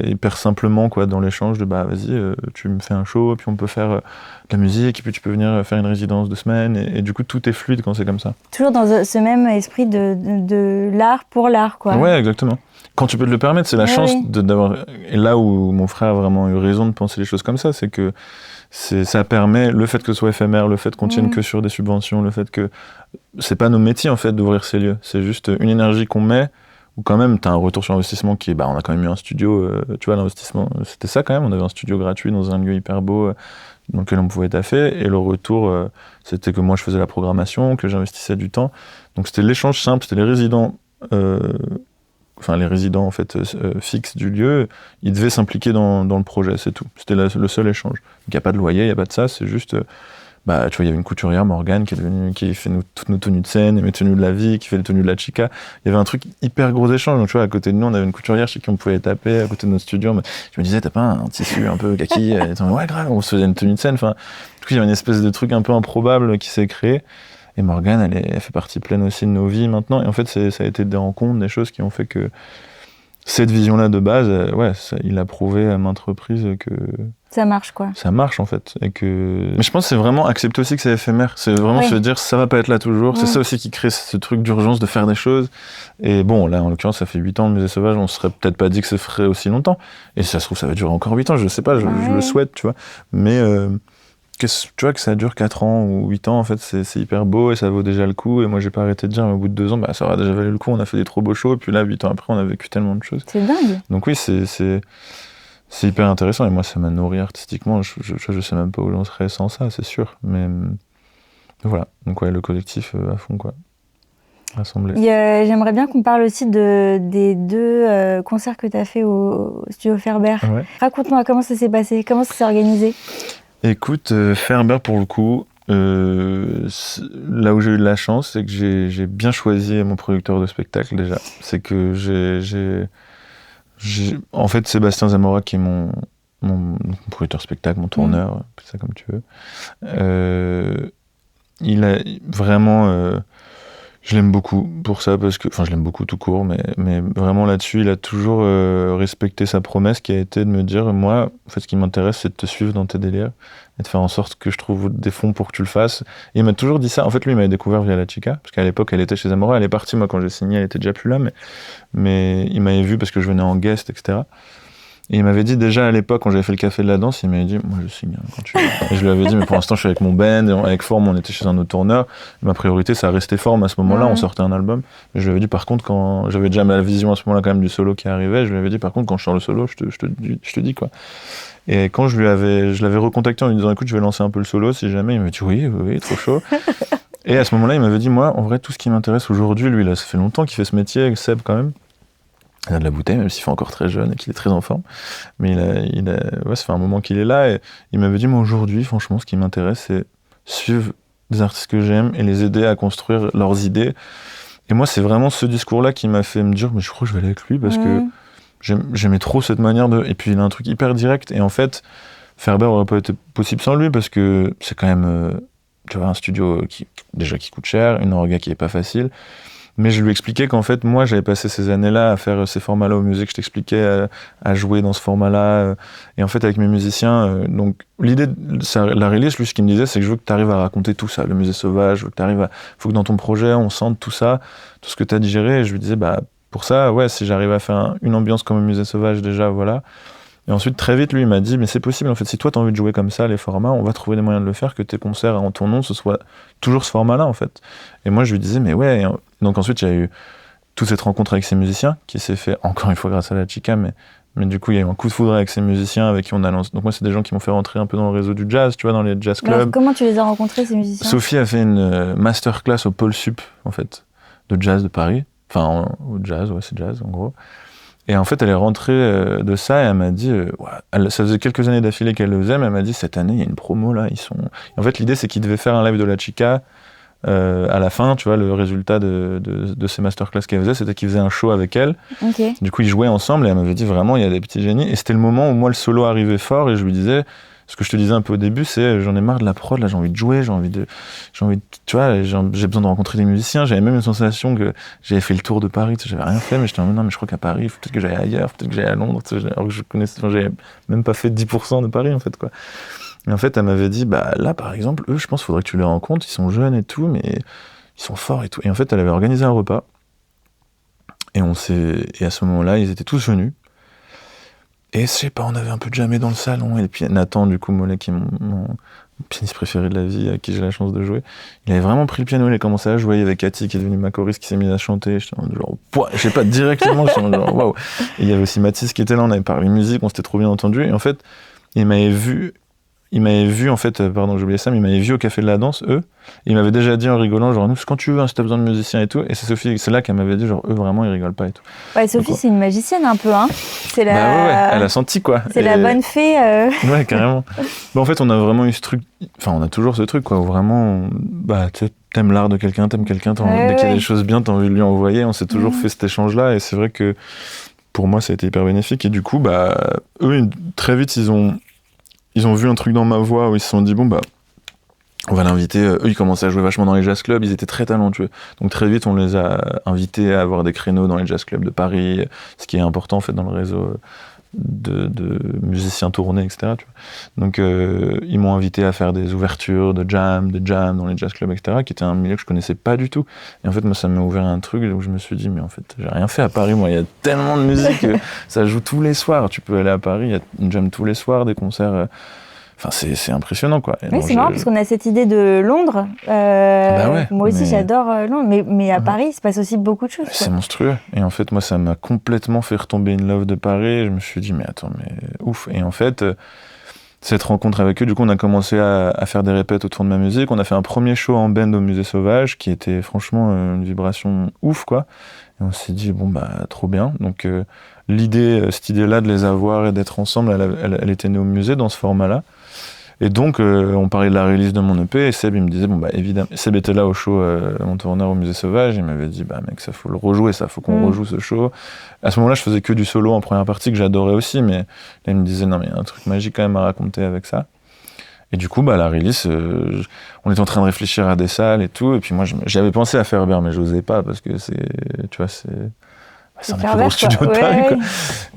hyper simplement, quoi, dans l'échange de vas-y, tu me fais un show, puis on peut faire de la musique, et puis tu peux venir faire une résidence 2 semaines, et du coup tout est fluide quand c'est comme ça. Toujours dans ce même esprit de l'art pour l'art, quoi. Ouais, exactement. Quand tu peux te le permettre, c'est la chance d'avoir... Et là où mon frère a vraiment eu raison de penser les choses comme ça, c'est que ça permet, le fait que ce soit éphémère, le fait qu'on tienne que sur des subventions, le fait que c'est pas nos métiers en fait d'ouvrir ces lieux, c'est juste une énergie qu'on met, où quand même t'as un retour sur investissement qui est, on a quand même eu un studio, tu vois, l'investissement, c'était ça quand même, on avait un studio gratuit dans un lieu hyper beau dans lequel on pouvait taffer, et le retour, c'était que moi je faisais la programmation, que j'investissais du temps, donc c'était l'échange simple, c'était les résidents enfin les résidents en fait fixes du lieu, ils devaient s'impliquer dans le projet, c'est tout. C'était le seul échange. Donc il n'y a pas de loyer, il n'y a pas de ça, c'est juste, tu vois, il y avait une couturière, Morgane, qui fait toutes nos tenues de scène, et mes tenues de la vie, qui fait les tenues de la chica. Il y avait un truc hyper gros échange. Donc tu vois, à côté de nous, on avait une couturière chez qui on pouvait taper, à côté de notre studio. Mais je me disais, t'as pas un tissu un peu kaki? Ouais, grave, on se faisait une tenue de scène. Enfin, du coup, il y avait une espèce de truc un peu improbable qui s'est créé. Et Morgane, elle fait partie pleine aussi de nos vies maintenant. Et en fait, ça a été des rencontres, des choses qui ont fait que cette vision-là de base, il a prouvé à maintes reprises que ça marche, quoi. Ça marche en fait. Mais je pense que c'est vraiment accepter aussi que c'est éphémère. C'est vraiment se dire ça va pas être là toujours. C'est ça aussi qui crée ce truc d'urgence de faire des choses. Et bon, là en l'occurrence, ça fait 8 ans le musée sauvage, on se serait peut-être pas dit que ça ferait aussi longtemps. Et si ça se trouve, ça va durer encore 8 ans, je sais pas, je le souhaite, tu vois. Mais tu vois que ça dure 4 ans ou 8 ans, en fait, c'est hyper beau et ça vaut déjà le coup. Et moi, j'ai pas arrêté de dire, mais au bout de 2 ans, ça aura déjà valu le coup, on a fait des trop beaux shows. Et puis là, 8 ans après, on a vécu tellement de choses. C'est dingue. Donc oui, c'est hyper intéressant. Et moi, ça m'a nourri artistiquement. Je sais même pas où j'en serais sans ça, c'est sûr. Mais voilà. Donc ouais, le collectif à fond, quoi. Rassemblé. J'aimerais bien qu'on parle aussi des 2 concerts que tu as fait au studio Ferber. Ouais. Raconte-moi comment ça s'est passé, comment ça s'est organisé. Écoute, Ferber, pour le coup, là où j'ai eu de la chance, c'est que j'ai bien choisi mon producteur de spectacle, déjà. C'est que en fait, Sébastien Zamora, qui est mon producteur spectacle, mon tourneur, appelle ça comme tu veux, il a vraiment... je l'aime beaucoup pour ça, parce que... Enfin, je l'aime beaucoup tout court, mais vraiment là-dessus, il a toujours respecté sa promesse qui a été de me dire, moi, en fait, ce qui m'intéresse, c'est de te suivre dans tes délires et de faire en sorte que je trouve des fonds pour que tu le fasses. Et il m'a toujours dit ça. En fait, lui, il m'avait découvert via la Chica, parce qu'à l'époque, elle était chez Zamora. Elle est partie, moi, quand j'ai signé, elle était déjà plus là, mais il m'avait vu parce que je venais en guest, etc. Et il m'avait dit déjà à l'époque, quand j'avais fait le Café de la Danse, il m'avait dit, moi je signe quand tu veux. Et je lui avais dit, mais pour l'instant je suis avec mon band, et avec Forme on était chez un autre tourneur. Ma priorité ça restait Forme à ce moment-là, on sortait un album. Mais je lui avais dit par contre, quand j'avais déjà ma vision à ce moment-là quand même du solo qui arrivait, je lui avais dit par contre quand je sors le solo, je te dis quoi. Et quand je l'avais recontacté en lui disant écoute, je vais lancer un peu le solo si jamais, il m'a dit oui, trop chaud. Et à ce moment-là, il m'avait dit moi, en vrai, tout ce qui m'intéresse aujourd'hui, lui là, ça fait longtemps qu'il fait ce métier, avec Seb quand même. Il a de la bouteille, même s'il fait encore très jeune et qu'il est très en forme. Mais ça fait un moment qu'il est là. Et il m'avait dit, moi aujourd'hui, franchement, ce qui m'intéresse, c'est suivre des artistes que j'aime et les aider à construire leurs idées. Et moi, c'est vraiment ce discours-là qui m'a fait me dire, mais je crois que je vais aller avec lui parce que j'aimais trop cette manière de... Et puis il a un truc hyper direct. Et en fait, Ferber aurait pas été possible sans lui parce que c'est quand même, tu vois, un studio qui coûte cher, une orga qui est pas facile. Mais je lui expliquais qu'en fait, moi, j'avais passé ces années-là à faire ces formats-là aux musiques, je t'expliquais à jouer dans ce format-là. Et en fait, avec mes musiciens, donc l'idée, la release, lui, ce qu'il me disait, c'est que je veux que tu arrives à raconter tout ça, le musée sauvage, je veux que tu arrives à... faut que dans ton projet, on sente tout ça, tout ce que tu as digéré. Et je lui disais, pour ça, si j'arrive à faire une ambiance comme un musée sauvage, déjà, voilà. Et ensuite, très vite, lui, il m'a dit, mais c'est possible, en fait, si toi, t'as envie de jouer comme ça, les formats, on va trouver des moyens de le faire, que tes concerts en ton nom, ce soit toujours ce format-là, en fait. Et moi, je lui disais, mais ouais. Donc ensuite, il y a eu toute cette rencontre avec ces musiciens, qui s'est fait, encore une fois, grâce à la Chica, mais du coup, il y a eu un coup de foudre avec ces musiciens avec qui on a lancé. Donc moi, c'est des gens qui m'ont fait rentrer un peu dans le réseau du jazz, tu vois, dans les jazz clubs. Alors, comment tu les as rencontrés, ces musiciens ? Sophie a fait une masterclass au Pôle Sup, en fait, de jazz de Paris. Enfin, au jazz, c'est jazz, en gros. Et en fait, elle est rentrée de ça et elle m'a dit, ça faisait quelques années d'affilée qu'elle le faisait, mais elle m'a dit, cette année, il y a une promo là, En fait, l'idée, c'est qu'ils devaient faire un live de la Chica à la fin, tu vois, le résultat de ces masterclass qu'elle faisait, c'était qu'ils faisaient un show avec elle. Okay. Du coup, ils jouaient ensemble et elle m'avait dit, vraiment, il y a des petits génies. Et c'était le moment où moi, le solo arrivait fort et je lui disais, ce que je te disais un peu au début, c'est j'en ai marre de la prod, là j'ai envie de jouer, j'ai envie de tu vois, j'ai besoin de rencontrer des musiciens. J'avais même une sensation que j'avais fait le tour de Paris, tu sais, j'avais rien fait, mais j'étais en mode non, mais je crois qu'à Paris, il faut peut-être que j'aille ailleurs, peut-être que j'aille à Londres, tu sais, alors que j'avais même pas fait 10% de Paris en fait, quoi. Et en fait, elle m'avait dit, là par exemple, eux, je pense qu'il faudrait que tu les rencontres, ils sont jeunes et tout, mais ils sont forts et tout. Et en fait, elle avait organisé un repas, et à ce moment-là, ils étaient tous venus. Et je sais pas, on avait un peu de jamais dans le salon, et puis Nathan, du coup, Mollet, qui est mon pianiste préféré de la vie, avec qui j'ai la chance de jouer, il avait vraiment pris le piano, il a commencé à jouer, il y avait Cathy qui est devenue ma choriste, qui s'est mise à chanter, j'étais genre, je sais pas, directement, j'étais genre, waouh. Et il y avait aussi Mathis qui était là, on avait parlé musique, on s'était trop bien entendu, et en fait, il m'avait vu, ils m'avaient vu, en fait, pardon, j'ai oublié ça, mais ils m'avaient vu au Café de la Danse, eux. Ils m'avaient déjà dit en rigolant, genre, nous, quand tu veux, hein, si t'as besoin de musiciens et tout. Et c'est Sophie, c'est là qu'elle m'avait dit, genre, eux, vraiment, ils rigolent pas et tout. Ouais, Sophie, c'est une magicienne un peu, hein. C'est la... Bah ouais, elle a senti, quoi. C'est la bonne fée. Ouais, carrément. Bah, en fait, on a vraiment eu ce truc, enfin, on a toujours ce truc, quoi, où vraiment, bah, tu sais, t'aimes l'art de quelqu'un, t'aimes quelqu'un, dès qu'il y a des choses bien, t'as envie de lui envoyer. On s'est toujours fait cet échange-là, et c'est vrai que pour moi, ça a été hyper bénéfique. Et du coup, bah, eux, très vite, ils ont vu un truc dans ma voix où ils se sont dit, bon, bah, on va l'inviter. Eux, ils commençaient à jouer vachement dans les jazz clubs, ils étaient très talentueux. Donc très vite, on les a invités à avoir des créneaux dans les jazz clubs de Paris, ce qui est important, en fait, dans le réseau de musiciens tournés, etc. Tu vois. Donc ils m'ont invité à faire des ouvertures des jams dans les jazz clubs, etc., qui était un milieu que je connaissais pas du tout. Et en fait, moi, ça m'a ouvert un truc où je me suis dit, mais en fait, j'ai rien fait à Paris, moi, il y a tellement de musique, ça joue tous les soirs. Tu peux aller à Paris, il y a une jam tous les soirs, des concerts. Enfin, c'est impressionnant, quoi. Oui, c'est marrant parce qu'on a cette idée de Londres. Bah ouais, moi aussi, j'adore Londres, mais à Paris, il se passe aussi beaucoup de choses. C'est monstrueux. Et en fait, moi, ça m'a complètement fait retomber in love de Paris. Et je me suis dit, mais attends, mais ouf. Et en fait, cette rencontre avec eux, du coup, on a commencé à faire des répètes autour de ma musique. On a fait un premier show en band au Musée Sauvage, qui était franchement une vibration ouf, quoi. Et on s'est dit, bon, bah, trop bien. Donc, cette idée-là de les avoir et d'être ensemble, elle était née au musée dans ce format-là. Et donc, on parlait de la release de mon EP, et Seb, il me disait, bon, bah, évidemment, Seb était là au show, mon tourneur au Musée Sauvage, il m'avait dit, bah, mec, ça faut le rejouer, ça faut qu'on rejoue ce show. À ce moment-là, je faisais que du solo en première partie, que j'adorais aussi, mais là, il me disait, non, mais il y a un truc magique quand même à raconter avec ça. Et du coup, bah, la release, on était en train de réfléchir à des salles et tout, et puis moi, j'avais pensé à Ferber, mais j'osais pas, parce que c'est un des plus gros studios de Paris, quoi.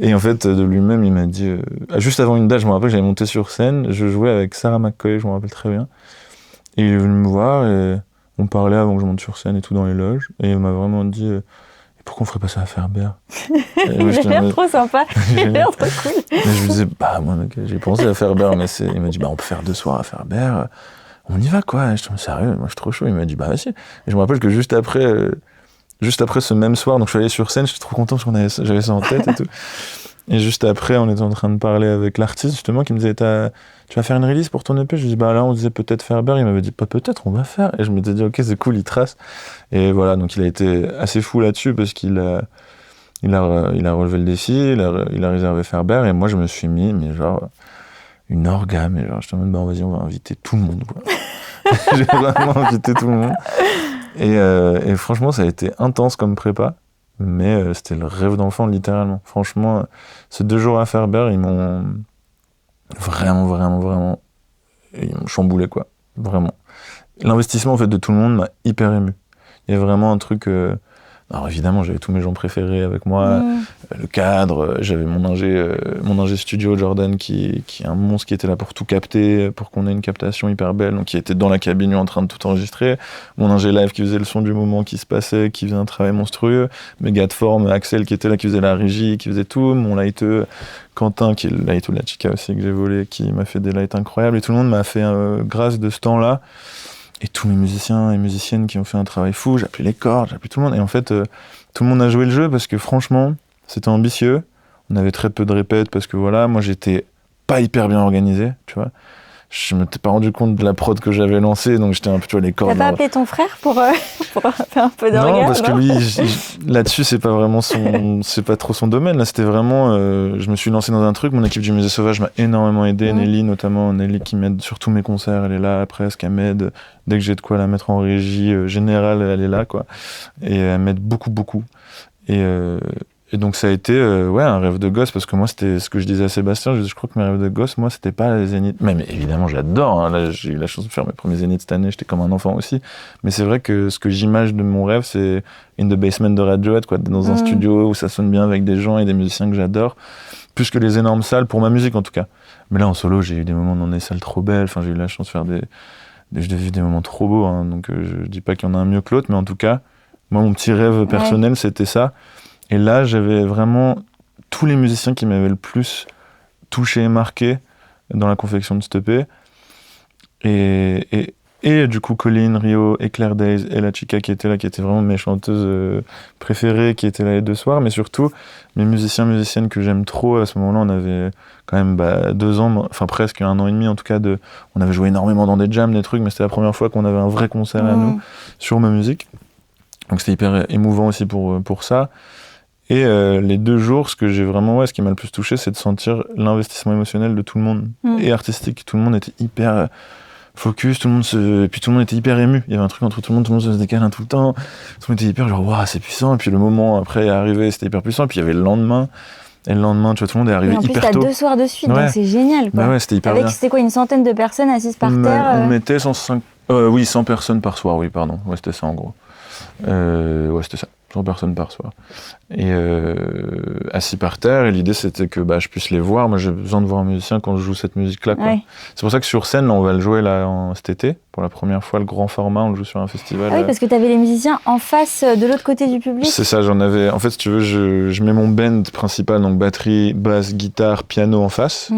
Et en fait, de lui-même, il m'a dit... juste avant une date, je me rappelle, j'avais monté sur scène, je jouais avec Sarah McCoy, je me rappelle très bien. Et il est venu me voir, et on parlait avant que je monte sur scène et tout dans les loges. Et il m'a vraiment dit, pourquoi on ferait pas ça à Ferber? Il a l'air trop sympa, il a l'air trop cool. Et je lui disais, bah, moi, mec, j'ai pensé à Ferber, mais il m'a dit, bah, on peut faire 2 soirs à Ferber, on y va, quoi. Et je suis sérieux, moi, je suis trop chaud. Il m'a dit, bah, vas-y. Et je me rappelle que juste après ce même soir, donc je suis allé sur scène, j'étais trop content parce que j'avais ça en tête et tout. Et juste après, on était en train de parler avec l'artiste, justement, qui me disait, tu vas faire une release pour ton EP? Je lui dis, bah là, on disait peut-être Ferber. Il m'avait dit, pas peut-être, on va faire. Et je m'étais dit, ok, c'est cool, il trace. Et voilà, donc il a été assez fou là-dessus parce qu'il a relevé le défi, il a réservé Ferber. Et moi, je me suis mis, mais genre, une orgame. Et genre, je te dis, bah vas-y, on va inviter tout le monde, quoi. J'ai vraiment invité tout le monde. Et franchement, ça a été intense comme prépa, mais c'était le rêve d'enfant, littéralement. Franchement, ces 2 jours à Ferber, ils m'ont vraiment ils m'ont chamboulé, quoi. Vraiment. L'investissement, en fait, de tout le monde m'a hyper ému. Il y a vraiment un truc... Alors évidemment, j'avais tous mes gens préférés avec moi, le cadre, j'avais mon ingé studio Jordan qui est un monstre, qui était là pour tout capter, pour qu'on ait une captation hyper belle, donc qui était dans la cabine en train de tout enregistrer, mon ingé live qui faisait le son du moment qui se passait, qui faisait un travail monstrueux, mes gars de forme, Axel qui était là, qui faisait la régie, qui faisait tout, mon lighteux, Quentin qui est le lighteux de la Chica aussi que j'ai volé, qui m'a fait des lights incroyables, et tout le monde m'a fait grâce de ce temps-là. Et tous mes musiciens et musiciennes qui ont fait un travail fou, j'ai appelé les cordes, j'ai appelé tout le monde. Et en fait, tout le monde a joué le jeu parce que franchement, c'était ambitieux. On avait très peu de répètes parce que voilà, moi j'étais pas hyper bien organisé, tu vois. Je m'étais pas rendu compte de la prod que j'avais lancée, donc j'étais un peu, tu vois, les cordes. T'as pas appelé ton frère pour faire un peu d'orgasme? Non, parce que lui, là-dessus, c'est pas trop son domaine. Là, c'était vraiment, je me suis lancé dans un truc. Mon équipe du Musée Sauvage m'a énormément aidé. Nelly, notamment, Nelly qui m'aide sur tous mes concerts. Elle est là presque, elle m'aide. Dès que j'ai de quoi la mettre en régie générale, elle est là, quoi. Et elle m'aide beaucoup. Et donc ça a été un rêve de gosse, parce que moi c'était ce que je disais à Sébastien, je crois que mes rêves de gosse, moi c'était pas les Zénith, même évidemment j'adore, hein, là j'ai eu la chance de faire mes premiers Zénith cette année, j'étais comme un enfant aussi, mais c'est vrai que ce que j'imagine de mon rêve, c'est In the Basement de Radiohead, quoi, dans un studio où ça sonne bien avec des gens et des musiciens que j'adore, plus que les énormes salles, pour ma musique en tout cas. Mais là en solo j'ai eu des moments dans des salles trop belles, enfin j'ai eu la chance de faire j'ai vécu des moments trop beaux, hein, donc je dis pas qu'il y en a un mieux que l'autre, mais en tout cas, moi mon petit rêve personnel c'était ça. Et là, j'avais vraiment tous les musiciens qui m'avaient le plus touché et marqué dans la confection de cet EP. Et Et du coup, Colline, Rio et Claire Days et la Chica qui étaient là, qui étaient vraiment mes chanteuses préférées, qui étaient là les 2 soirs. Mais surtout, mes musiciennes que j'aime trop. À ce moment-là, on avait quand même 2 ans, enfin presque 1 an et demi en tout cas. On avait joué énormément dans des jams, des trucs, mais c'était la première fois qu'on avait un vrai concert à nous sur ma musique. Donc c'était hyper émouvant aussi pour ça. Et les 2 jours, ce qui m'a le plus touché, c'est de sentir l'investissement émotionnel de tout le monde et artistique. Tout le monde était hyper focus, et puis tout le monde était hyper ému. Il y avait un truc entre tout le monde se décale tout le temps. Tout le monde était hyper genre, waouh, c'est puissant. Et puis le moment après est arrivé, c'était hyper puissant. Et puis il y avait le lendemain. Et le lendemain, tu vois, tout le monde est arrivé hyper tôt. En plus, t'as 2 soirs de suite, donc c'est génial, quoi. Bah ouais, c'était hyper bien. C'était quoi, une centaine de personnes assises par terre On mettait 100 personnes par soir, oui, pardon. Ouais, c'était ça en gros. Ouais, c'était ça. 100 personnes par soir. Et assis par terre, et l'idée c'était que je puisse les voir. Moi j'ai besoin de voir un musicien quand je joue cette musique-là, quoi. Ouais. C'est pour ça que sur scène, là, on va le jouer cet été. Pour la première fois, le grand format, on le joue sur un festival. Ah oui, parce que t'avais les musiciens en face, de l'autre côté du public. C'est ça, j'en avais. En fait, si tu veux, je mets mon band principal, donc batterie, basse, guitare, piano en face.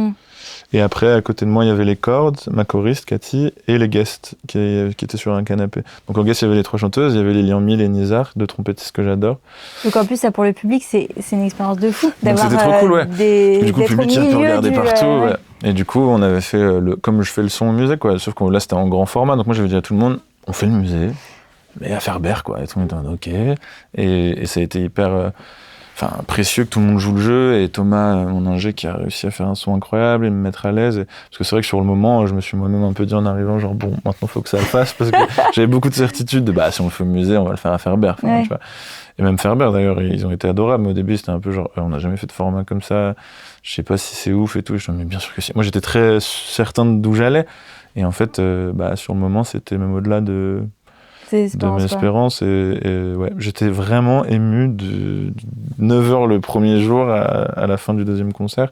Et après, à côté de moi, il y avait les cordes, ma choriste, Cathy, et les guests qui étaient sur un canapé. Donc en guest, il y avait les 3 chanteuses, il y avait Lilian Mille et Nizar, 2 trompettistes que j'adore. Donc en plus, ça pour le public, c'est une expérience de fou d'avoir c'était trop cool, ouais. Du coup, le public, il peut regarder partout. Ouais. Et du coup, on avait fait, comme je fais le son au musée, quoi. Sauf que là, c'était en grand format. Donc moi, j'avais dit à tout le monde, on fait le musée, mais à Ferber, quoi. Et tout le monde était OK. Et ça a été hyper... précieux que tout le monde joue le jeu, et Thomas, mon ingé, qui a réussi à faire un son incroyable et me mettre à l'aise. Parce que c'est vrai que sur le moment, je me suis moi-même un peu dit en arrivant, genre bon, maintenant faut que ça le fasse, parce que j'avais beaucoup de certitude de si on le fait au musée, on va le faire à Ferber. Tu vois. Et même Ferber d'ailleurs, ils ont été adorables, mais au début c'était un peu genre, on n'a jamais fait de format comme ça, je sais pas si c'est ouf et tout. Je me dis, mais bien sûr que si. Moi j'étais très certain d'où j'allais, et en fait, sur le moment, c'était même au-delà de mes espérances, et ouais, j'étais vraiment ému de 9h le premier jour à la fin du 2e concert,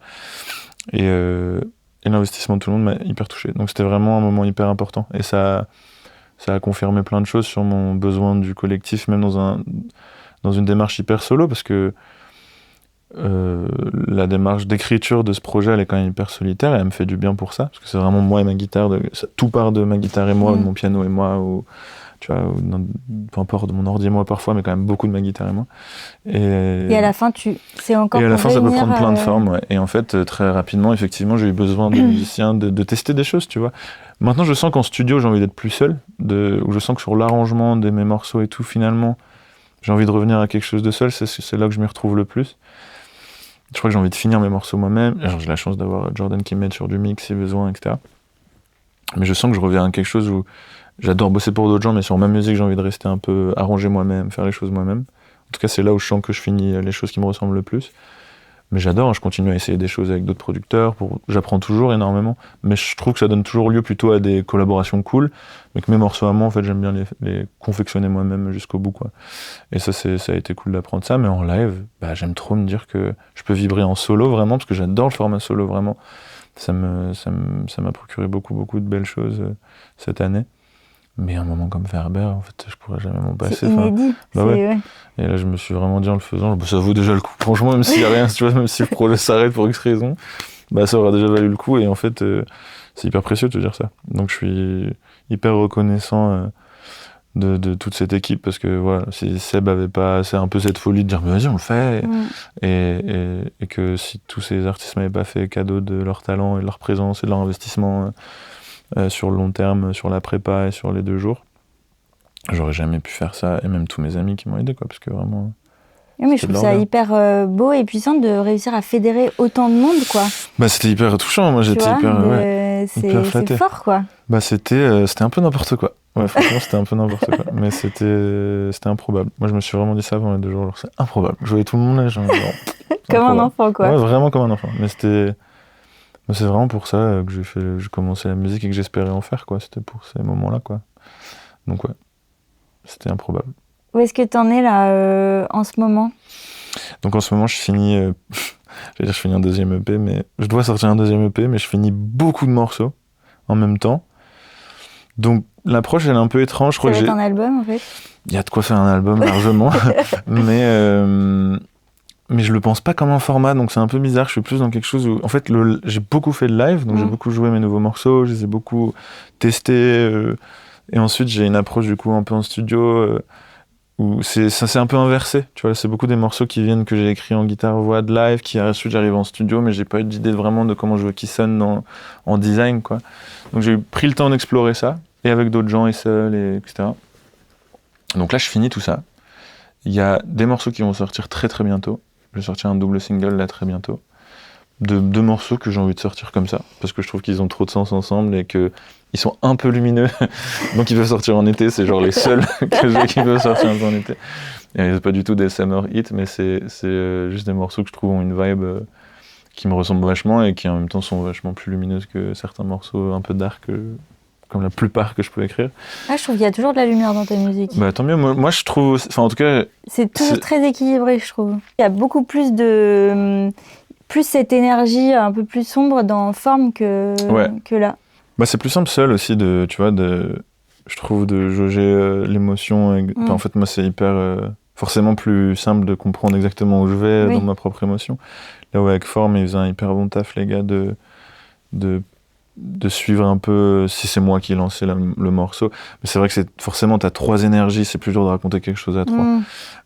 et l'investissement de tout le monde m'a hyper touché. Donc c'était vraiment un moment hyper important, et ça a confirmé plein de choses sur mon besoin du collectif, même dans une démarche hyper solo, parce que la démarche d'écriture de ce projet, elle est quand même hyper solitaire, et elle me fait du bien pour ça, parce que c'est vraiment moi et ma guitare, tout part de ma guitare et moi, de mon piano et moi, ou tu vois, peu importe, de mon ordi et moi parfois, mais quand même beaucoup de ma guitare et moi. Et à la fin, c'est encore. Et à la fin, ça peut prendre plein de formes, ouais. Et en fait, très rapidement, effectivement, j'ai eu besoin de musiciens, de tester des choses, tu vois. Maintenant, je sens qu'en studio, j'ai envie d'être plus seul, où je sens que sur l'arrangement de mes morceaux et tout, finalement, j'ai envie de revenir à quelque chose de seul. C'est là que je m'y retrouve le plus. Je crois que j'ai envie de finir mes morceaux moi-même. Alors, j'ai la chance d'avoir Jordan qui m'aide sur du mix si besoin, etc. Mais je sens que je reviens à quelque chose où j'adore bosser pour d'autres gens, mais sur ma musique, j'ai envie de rester un peu arranger moi-même, faire les choses moi-même. En tout cas, c'est là où je sens que je finis les choses qui me ressemblent le plus. Mais j'adore, je continue à essayer des choses avec d'autres producteurs, j'apprends toujours énormément, mais je trouve que ça donne toujours lieu plutôt à des collaborations cool, mais que mes morceaux à moi, en fait, j'aime bien les confectionner moi-même jusqu'au bout, quoi. Et ça a été cool d'apprendre ça, mais en live, j'aime trop me dire que je peux vibrer en solo, vraiment, parce que j'adore le format solo, vraiment. Ça m'a procuré beaucoup, beaucoup de belles choses cette année. Mais un moment comme Ferber, en fait, je pourrais jamais m'en passer. C'est inédit. Ouais. Et là, je me suis vraiment dit en le faisant, ça vaut déjà le coup. Franchement, même s'il n'y a rien, tu vois, même si le projet s'arrête pour X raison, ça aura déjà valu le coup. Et en fait, c'est hyper précieux de te dire ça. Donc, je suis hyper reconnaissant de toute cette équipe, parce que voilà, si Seb avait pas, c'est un peu cette folie de dire, mais vas-y, on le fait. Et que si tous ces artistes m'avaient pas fait cadeau de leur talent et de leur présence et de leur investissement, sur le long terme, sur la prépa et sur les 2 jours, j'aurais jamais pu faire ça, et même tous mes amis qui m'ont aidé, quoi, parce que vraiment... Oui, mais je trouve ça hyper beau et puissant de réussir à fédérer autant de monde, quoi. C'était hyper touchant, moi j'étais hyper flatté. C'est fort, quoi. C'était un peu n'importe quoi. Ouais, franchement, c'était un peu n'importe quoi. Mais c'était improbable. Moi, je me suis vraiment dit ça avant les 2 jours, genre, c'est improbable. Je voyais tout le monde là, genre... Comme un enfant, quoi. Ouais, vraiment comme un enfant. Mais c'est vraiment pour ça que j'ai commencé la musique et que j'espérais en faire, quoi. C'était pour ces moments-là, quoi. Donc ouais, c'était improbable. Où est-ce que t'en es là en ce moment ? Donc en ce moment, je finis un 2e EP, mais je dois sortir un 2e EP, mais je finis beaucoup de morceaux en même temps. Donc l'approche, elle est un peu étrange. Ça va être un album, en fait ? Il y a de quoi faire un album largement, mais je le pense pas comme un format, donc c'est un peu bizarre. Je suis plus dans quelque chose où, en fait, j'ai beaucoup fait de live, donc j'ai beaucoup joué mes nouveaux morceaux, je les ai beaucoup testés Et ensuite, j'ai une approche du coup un peu en studio où c'est un peu inversé. Tu vois, c'est beaucoup des morceaux qui viennent que j'ai écrits en guitare-voix de live, qui ensuite j'arrive en studio, mais j'ai pas eu d'idée vraiment de comment je veux qu'ils sonnent en design, quoi. Donc j'ai pris le temps d'explorer ça, et avec d'autres gens et seul, etc. Donc là, je finis tout ça. Il y a des morceaux qui vont sortir très très bientôt. Je vais sortir un double single là très bientôt. De 2 morceaux que j'ai envie de sortir comme ça, parce que je trouve qu'ils ont trop de sens ensemble et qu'ils sont un peu lumineux, donc ils peuvent sortir en été, c'est genre les seuls que j'ai qui peuvent sortir un peu en été. Et c'est pas du tout des summer hits, mais c'est juste des morceaux que je trouve ont une vibe qui me ressemble vachement et qui en même temps sont vachement plus lumineuses que certains morceaux un peu dark, comme la plupart que je peux écrire. Ah, je trouve qu'il y a toujours de la lumière dans ta musique. Bah tant mieux, moi je trouve, enfin en tout cas... C'est toujours très équilibré, je trouve. Il y a beaucoup plus cette énergie un peu plus sombre dans Forme que là. Bah c'est plus simple seul aussi je trouve de jauger l'émotion. En fait moi c'est hyper forcément plus simple de comprendre exactement où je vais dans ma propre émotion. Là où avec Forme ils faisaient un hyper bon taf les gars de suivre un peu si c'est moi qui ai lancé le morceau. Mais c'est vrai que forcément t'as 3 énergies, c'est plus dur de raconter quelque chose à 3.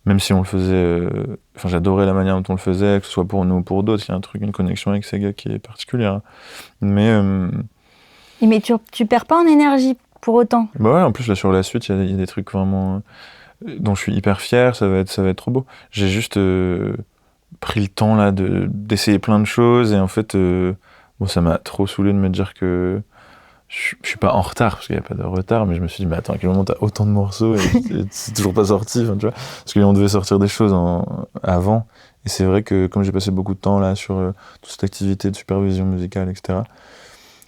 Même si on le faisait, j'adorais la manière dont on le faisait, que ce soit pour nous ou pour d'autres, il y a une connexion avec ces gars qui est particulière. Mais tu perds pas en énergie pour autant. Bah ouais, en plus là sur la suite, il y a des trucs vraiment dont je suis hyper fier, ça va être trop beau. J'ai juste pris le temps là d'essayer plein de choses et en fait ça m'a trop saoulé de me dire que je suis pas en retard, parce qu'il n'y a pas de retard, mais je me suis dit, mais attends, à quel moment t'as autant de morceaux et c'est toujours pas sorti, tu vois, parce qu'on devait sortir des choses avant, et c'est vrai que comme j'ai passé beaucoup de temps là sur toute cette activité de supervision musicale, etc.,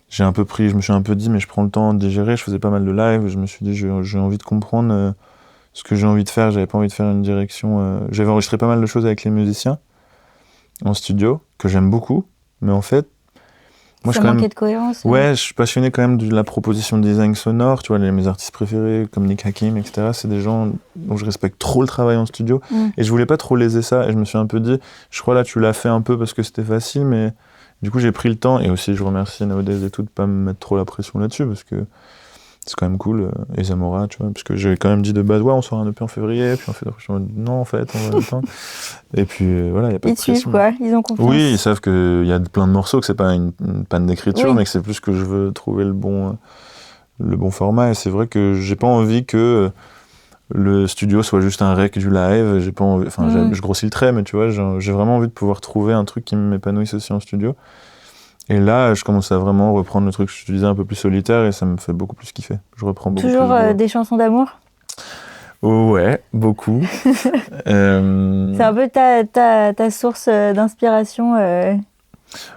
je me suis un peu dit, mais je prends le temps de digérer, je faisais pas mal de live, je me suis dit, j'ai envie de comprendre ce que j'ai envie de faire, j'avais pas envie de faire une direction, j'avais enregistré pas mal de choses avec les musiciens en studio, que j'aime beaucoup, mais en fait, moi, ça manquait de cohérence. Ouais, je suis passionné quand même de la proposition de design sonore. Tu vois, mes artistes préférés, comme Nick Hakim, etc., c'est des gens dont je respecte trop le travail en studio. Et je voulais pas trop léser ça. Et je me suis un peu dit, je crois là, tu l'as fait un peu parce que c'était facile, mais du coup, j'ai pris le temps. Et aussi, je remercie Nowadays et tout de pas me mettre trop la pression là-dessus, parce que c'est quand même cool. Et Zamora, tu vois, parce que j'ai quand même dit de base, ouais, on sort un EP en février. Puis on fait non, en fait, on va attendre. Et puis voilà, il n'y a pas de pression. Ils suivent quoi, ils ont confiance. Oui, ils savent qu'il y a plein de morceaux, que c'est pas une panne d'écriture, mais que c'est plus que je veux trouver le bon format. Et c'est vrai que j'ai pas envie que le studio soit juste un rec du live. J'ai pas envie, je grossis le trait, mais tu vois, j'ai vraiment envie de pouvoir trouver un truc qui m'épanouisse aussi en studio. Et là, je commence à vraiment reprendre le truc que je te disais un peu plus solitaire et ça me fait beaucoup plus kiffer. Je reprends beaucoup toujours plus des chansons d'amour. Ouais, beaucoup. C'est un peu ta source d'inspiration.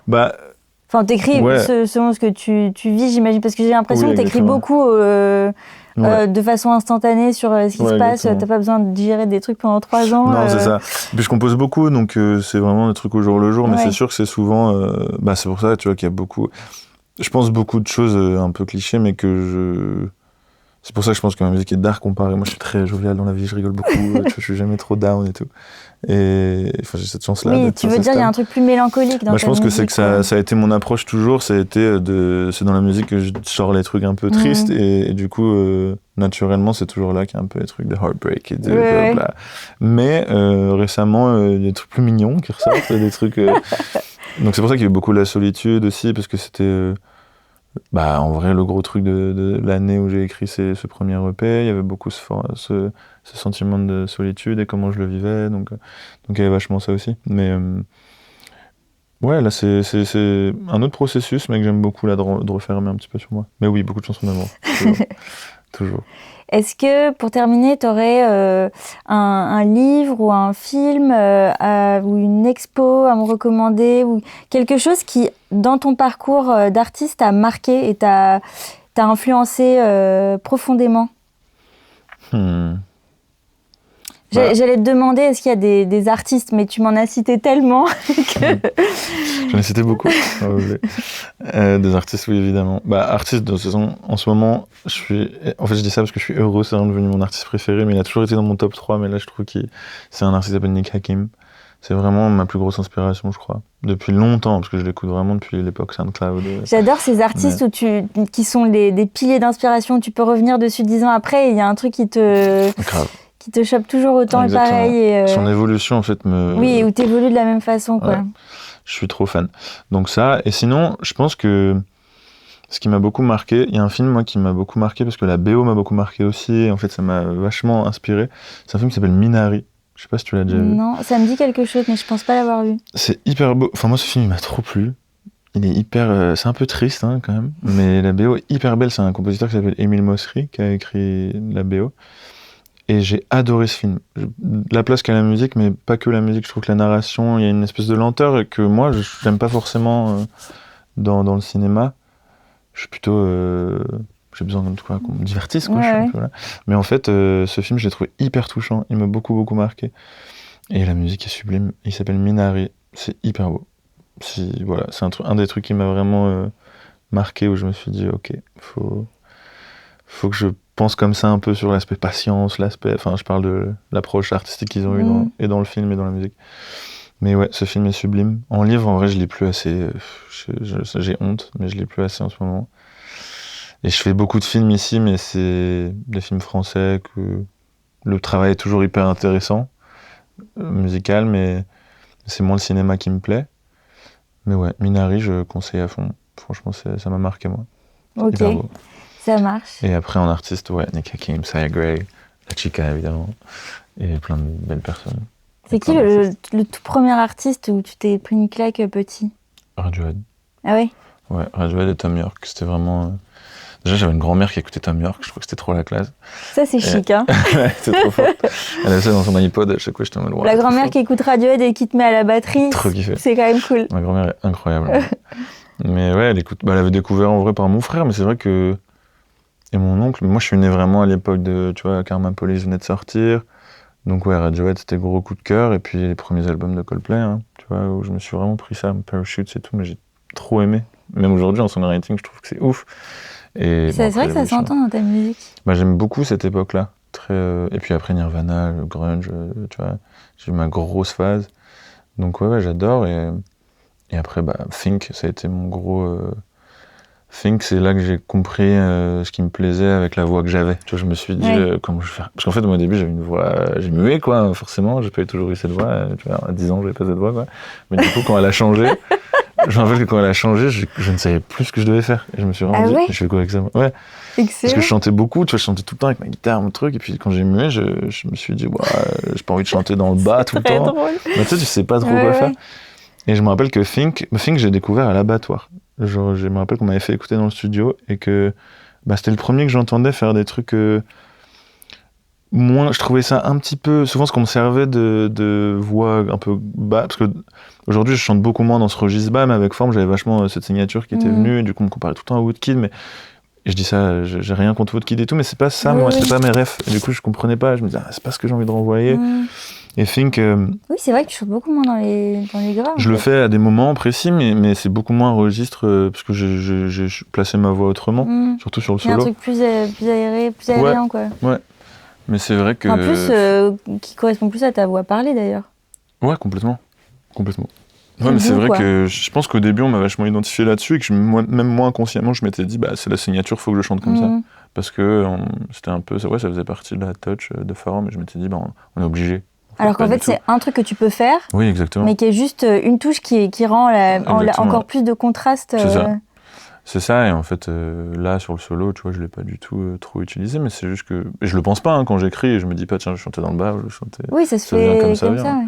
Enfin, t'écris selon ce que tu vis, j'imagine, parce que j'ai l'impression que t'écris beaucoup de façon instantanée sur ce qui se passe. T'as pas besoin de digérer des trucs pendant 3 ans. Non, c'est ça. Puis je compose beaucoup, donc c'est vraiment des trucs au jour le jour, mais c'est sûr que c'est souvent... c'est pour ça, tu vois, qu'il y a beaucoup... Je pense beaucoup de choses un peu clichés, mais c'est pour ça que je pense que ma musique est dark comparée. Moi, je suis très jovial dans la vie, je rigole beaucoup, je suis jamais trop down et tout. Et j'ai cette chance-là. Oui, tu veux dire, il y a un truc plus mélancolique dans ta musique. Je pense que c'est que ça a été mon approche toujours, c'est dans la musique que je sors les trucs un peu tristes, et du coup, naturellement, c'est toujours là qu'il y a un peu les trucs de heartbreak et de blablabla. Mais récemment, il y a des trucs plus mignons qui ressortent, des trucs... Donc c'est pour ça qu'il y a eu beaucoup de la solitude aussi, parce que c'était... en vrai, le gros truc de l'année où j'ai écrit ce premier EP, il y avait beaucoup ce sentiment de solitude et comment je le vivais, donc il y avait vachement ça aussi. Mais là, c'est un autre processus, mais que j'aime beaucoup là, de refermer un petit peu sur moi. Mais oui, beaucoup de chansons d'amour, toujours. Est-ce que, pour terminer, tu aurais un livre ou un film ou une expo à me recommander, ou quelque chose qui, dans ton parcours d'artiste, t'a marqué et t'a influencé profondément? J'allais te demander, est-ce qu'il y a des artistes, mais tu m'en as cité tellement que... J'en ai cité beaucoup. Des artistes, oui, évidemment. Artiste, de toute façon, en ce moment, je dis ça parce que je suis heureux, c'est devenu mon artiste préféré, mais il a toujours été dans mon top 3, mais là, je trouve que c'est un artiste qui s'appelle Nick Hakim. C'est vraiment ma plus grosse inspiration, je crois. Depuis longtemps, parce que je l'écoute vraiment depuis l'époque SoundCloud. J'adore ces artistes qui sont des piliers d'inspiration. Tu peux revenir dessus 10 ans après et il y a un truc qui te chope toujours autant. Exactement. Et pareil. Son évolution, en fait, me... Oui, où t'évolues de la même façon, quoi. Ouais. Je suis trop fan. Donc ça, et sinon, je pense que ce qui m'a beaucoup marqué, il y a un film, moi, qui m'a beaucoup marqué, parce que la BO m'a beaucoup marqué aussi, et en fait, ça m'a vachement inspiré. C'est un film qui s'appelle Minari. Je sais pas si tu l'as déjà vu. Non, ça me dit quelque chose, mais je pense pas l'avoir vu. C'est hyper beau. Enfin, moi, ce film, il m'a trop plu. Il est hyper... c'est un peu triste, hein, quand même. Mais la BO est hyper belle. C'est un compositeur qui s'appelle Émile Mossery, qui a écrit la BO. Et j'ai adoré ce film. La place qu'a la musique, mais pas que la musique. Je trouve que la narration, il y a une espèce de lenteur et que moi, j'aime pas forcément dans le cinéma. Je suis plutôt... j'ai besoin de quoi qu'on me divertisse, quoi. Ouais. Voilà. Mais en fait, ce film, je l'ai trouvé hyper touchant. Il m'a beaucoup, beaucoup marqué. Et la musique est sublime. Il s'appelle Minari. C'est hyper beau. Voilà, c'est un des trucs qui m'a vraiment marqué, où je me suis dit, ok, faut que je pense comme ça un peu sur l'aspect patience, enfin, je parle de l'approche artistique qu'ils ont eu dans le film et dans la musique. Mais ouais, ce film est sublime. En livre, en vrai, je l'ai plus assez. J'ai honte, mais je l'ai plus assez en ce moment. Et je fais beaucoup de films ici, mais c'est des films français que le travail est toujours hyper intéressant, musical, mais c'est moins le cinéma qui me plaît. Mais ouais, Minari, je conseille à fond. Franchement, ça m'a marqué, moi. Ok, hyper beau. Ça marche. Et après, en artiste, ouais, Nick Hakim, Saya Gray, La Chica, évidemment, et plein de belles personnes. C'est qui le tout premier artiste où tu t'es pris une claque petit? Radiohead. Ah ouais? Ouais, Radiohead et Tom York, c'était vraiment... Déjà, j'avais une grand-mère qui écoutait Tom York, je trouvais que c'était trop la classe. Ça, c'est chic, hein. Ouais, c'est trop fort. Elle avait ça dans son iPod, à chaque fois, j'étais en mode... La grand-mère qui écoute Radiohead et qui te met à la batterie, trop kiffé. C'est quand même cool. Ma grand-mère est incroyable. Mais ouais, elle avait découvert en vrai par mon frère, mais c'est vrai que... Et mon oncle, moi je suis né vraiment à l'époque de, tu vois, Karma Police venait de sortir. Donc ouais, Radiohead c'était gros coup de cœur. Et puis les premiers albums de Coldplay, hein, tu vois, où je me suis vraiment pris ça, Parachutes et tout, mais j'ai trop aimé. Même aujourd'hui en songwriting, je trouve que c'est ouf. Et c'est vrai que ça s'entend dans ta musique. Bah, j'aime beaucoup cette époque-là. Et puis après Nirvana, le grunge, tu vois, j'ai eu ma grosse phase. Donc ouais, j'adore. Et après, bah, Think, ça a été mon gros... Think, c'est là que j'ai compris ce qui me plaisait avec la voix que j'avais. Tu vois, je me suis dit, comment je vais faire? Parce qu'en fait, moi, au début, j'avais une voix... J'ai mué, quoi, forcément. J'ai pas toujours eu cette voix. Tu vois, à 10 ans, j'avais pas cette voix, quoi. Mais du coup, quand elle a changé, je me rappelle que quand elle a changé, je ne savais plus ce que je devais faire. Et je me suis vraiment dit, je fais quoi avec ça? Ouais. Excellent. Parce que je chantais beaucoup, tu vois, je chantais tout le temps avec ma guitare, mon truc. Et puis, quand j'ai mué, je me suis dit, j'ai pas envie de chanter dans le bas tout le temps. Mais tu sais, tu sais pas trop quoi faire. Et je me rappelle que Think, j'ai découvert à l'abattoir. Genre, je me rappelle qu'on m'avait fait écouter dans le studio et que c'était le premier que j'entendais faire des trucs moins. Je trouvais ça un petit peu. Souvent, ce qu'on me servait de voix un peu bas. Parce que aujourd'hui, je chante beaucoup moins dans ce registre bas, mais avec Forme, j'avais vachement cette signature qui était venue. Et du coup, on me comparait tout le temps à Woodkid. Mais et je dis ça, j'ai rien contre Woodkid et tout, mais c'est pas ça, moi, c'était pas mes refs. Et du coup, je comprenais pas. Je me disais, c'est pas ce que j'ai envie de renvoyer. Et Think... oui, c'est vrai que tu chantes beaucoup moins dans les graves. Je le fais à des moments précis, mais c'est beaucoup moins un registre, parce que j'ai placé ma voix autrement, surtout sur le solo. Il y a un truc plus aéré, plus aérien, quoi. Ouais, mais c'est vrai que... En plus, qui correspond plus à ta voix parlée, d'ailleurs. Ouais, complètement. Ouais, mais c'est vrai que je pense qu'au début, on m'a vachement identifié là-dessus, et que même moi, inconsciemment, je m'étais dit, c'est la signature, faut que je chante comme ça. Parce que c'était un peu... Ouais, ça faisait partie de la touch de Forme, et je m'étais dit, on est obligé. Alors qu'en fait, c'est un truc que tu peux faire, oui, exactement. Mais qui est juste une touche qui rend encore plus de contraste. C'est ça, et en fait, là, sur le solo, tu vois, je l'ai pas du tout trop utilisé, mais c'est juste que... Et je le pense pas, hein, quand j'écris, je me dis pas, tiens, je chantais dans le bar, je chantais... Oui, ça se fait comme ça. Ouais.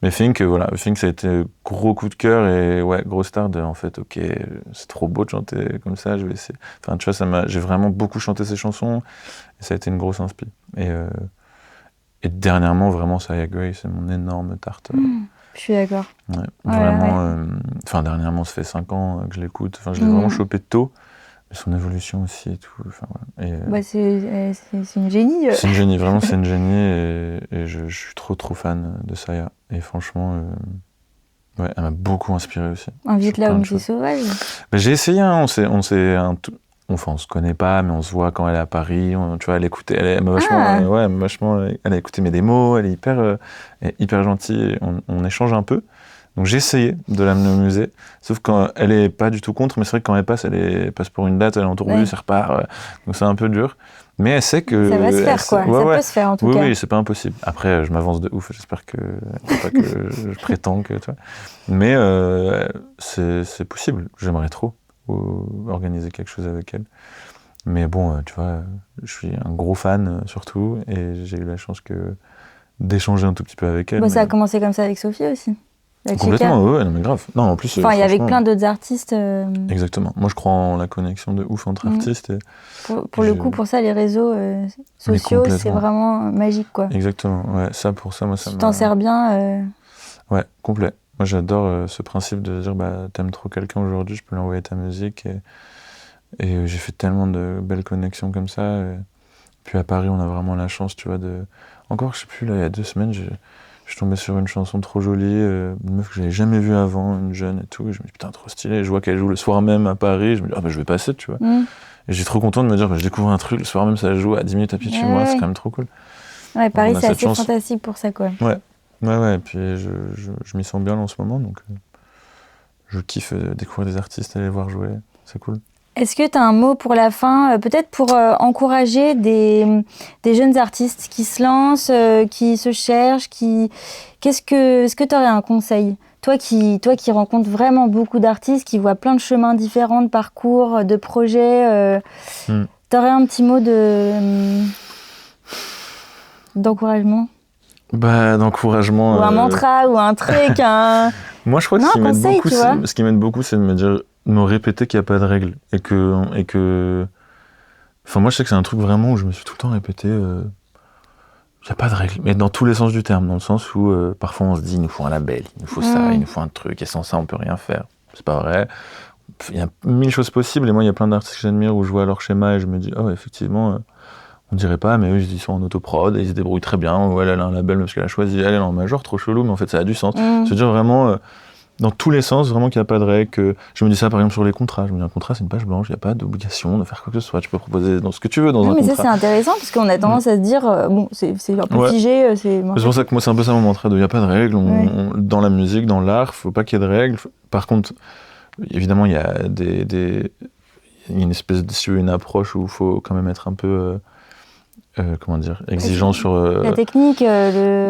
Mais Think, ça a été gros coup de cœur, et ouais, gros start en fait, ok, c'est trop beau de chanter comme ça, je vais essayer... Enfin, tu vois, j'ai vraiment beaucoup chanté ces chansons, et ça a été une grosse inspi. Et dernièrement, vraiment, Saya Gray, c'est mon énorme tarte. Je suis d'accord. Ouais, vraiment, enfin, dernièrement, ça fait 5 ans que je l'écoute. Enfin, je l'ai vraiment chopé tôt. Mais son évolution aussi et tout. Enfin, voilà. C'est une génie. C'est une génie, vraiment, c'est une génie. Et je suis trop fan de Saya. Et franchement, elle m'a beaucoup inspiré aussi. Un Vietnam, c'est sauvage. J'ai essayé, hein, on se connaît pas, mais on se voit quand elle est à Paris. Tu vois, elle m'a vachement, elle a écouté mes démos. Elle est hyper gentille. On échange un peu. Donc j'ai essayé de l'amener au musée, sauf quand elle est pas du tout contre, mais c'est vrai que quand elle passe pour une date, elle est en tourbus, elle repart, donc c'est un peu dur. Mais elle sait que... Ça va se faire, quoi. Ça peut se faire, en tout cas. Oui, c'est pas impossible. Après, je m'avance de ouf, j'espère que... pas que je prétends que... Tu vois. Mais c'est possible, j'aimerais trop organiser quelque chose avec elle. Mais bon, tu vois, je suis un gros fan, surtout, et j'ai eu la chance d'échanger un tout petit peu avec elle. Bon, ça a commencé comme ça avec Sophie aussi. Complètement, ouais, non mais grave. Non, en plus, enfin, il y avait plein d'autres artistes. Exactement. Moi, je crois en la connexion de ouf entre artistes. Et pour le coup, pour ça, les réseaux sociaux, c'est vraiment magique, quoi. Exactement. Ouais, pour ça, moi, ça me... Tu t'en sers bien. Ouais, complet. Moi, j'adore ce principe de dire, t'aimes trop quelqu'un aujourd'hui, je peux lui envoyer ta musique. Et j'ai fait tellement de belles connexions comme ça. Et puis à Paris, on a vraiment la chance, tu vois, de... Encore, je sais plus, là, il y a 2 semaines, je suis tombé sur une chanson trop jolie, une meuf que j'avais jamais vue avant, une jeune et tout. Et je me dis, putain, trop stylé. Et je vois qu'elle joue le soir même à Paris. Je me dis, je vais passer, tu vois. Et j'étais trop content de me dire, je découvre un truc, le soir même, ça joue à 10 minutes à pied de chez moi, c'est quand même trop cool. Ouais, Paris, c'est assez fantastique pour ça, quoi. Ouais. Et puis je m'y sens bien en ce moment, donc je kiffe découvrir des artistes, aller les voir jouer, c'est cool. Est-ce que tu as un mot pour la fin, peut-être pour encourager des jeunes artistes qui se lancent, qui se cherchent, est-ce que tu aurais un conseil ? Toi qui rencontres vraiment beaucoup d'artistes, qui voient plein de chemins différents, de parcours, de projets, tu aurais un petit mot d'encouragement ? D'encouragement... Ou un mantra, ou un truc, Moi, je crois que ce qui m'aide beaucoup, c'est de me répéter qu'il n'y a pas de règles. Et que... Enfin, moi, je sais que c'est un truc vraiment où je me suis tout le temps répété... Il n'y a pas de règles. Mais dans tous les sens du terme. Dans le sens où, parfois, on se dit, il nous faut un label, il nous faut ça, il nous faut un truc. Et sans ça, on peut rien faire. C'est pas vrai. Il y a 1000 choses possibles. Et moi, il y a plein d'artistes que j'admire où je vois leur schéma et je me dis, effectivement... on dirait pas, mais eux, ils sont en autoprod et ils se débrouillent très bien. Ou elle a un label parce qu'elle a choisi, elle est en major, trop chelou, mais en fait, ça a du sens. C'est-à-dire vraiment, dans tous les sens, vraiment qu'il n'y a pas de règles. Je me dis ça, par exemple, sur les contrats. Je me dis, un contrat, c'est une page blanche, il n'y a pas d'obligation de faire quoi que ce soit. Tu peux proposer dans ce que tu veux dans un contrat. Mais ça, c'est intéressant parce qu'on a tendance à se dire, c'est un peu figé. C'est pour ça que moi, c'est un peu ça mon mantra, il n'y a pas de règles. Dans la musique, dans l'art, il ne faut pas qu'il y ait de règles. Par contre, évidemment, il y a une espèce une approche où il faut quand même être un peu... exigeant sur... la technique, ou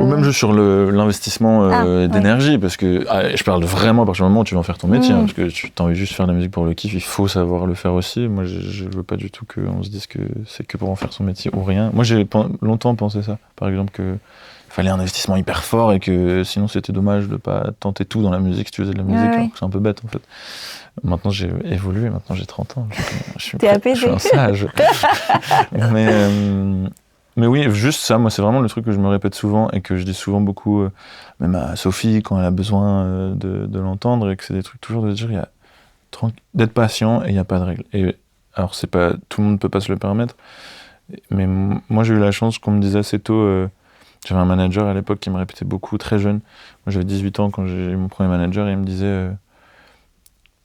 même juste sur l'investissement d'énergie, parce que je parle vraiment à partir du moment où tu vas en faire ton métier, parce que tu as envie juste de faire de la musique pour le kiff, il faut savoir le faire aussi. Moi, je veux pas du tout qu'on se dise que c'est que pour en faire son métier ou rien. Moi, j'ai longtemps pensé ça, par exemple, qu'il fallait un investissement hyper fort et que sinon c'était dommage de pas tenter tout dans la musique si tu faisais de la musique, alors que c'est un peu bête en fait. Maintenant j'ai évolué, maintenant j'ai 30 ans, je suis un sage. Mais oui, juste ça, moi c'est vraiment le truc que je me répète souvent et que je dis souvent beaucoup, même à Sophie quand elle a besoin de l'entendre, et que c'est des trucs toujours de dire, d'être patient et il n'y a pas de règles. Et alors c'est pas, tout le monde ne peut pas se le permettre, mais moi j'ai eu la chance qu'on me dise assez tôt, j'avais un manager à l'époque qui me répétait beaucoup, très jeune. Moi j'avais 18 ans quand j'ai eu mon premier manager et il me disait...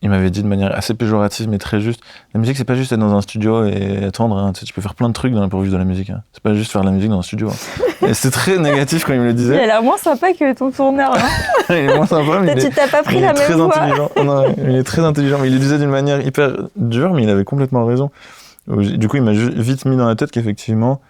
il m'avait dit de manière assez péjorative mais très juste, la musique c'est pas juste être dans un studio et attendre, hein. Tu peux faire plein de trucs dans la pourvu de la musique, hein. C'est pas juste faire de la musique dans un studio, hein. Et c'était très négatif quand il me le disait. Il a l'air moins sympa que ton tourneur, hein. Il est moins sympa, mais tu t'as pas pris la même voix. Non, il est très intelligent, mais il le disait d'une manière hyper dure, mais il avait complètement raison. Du coup il m'a vite mis dans la tête qu'effectivement,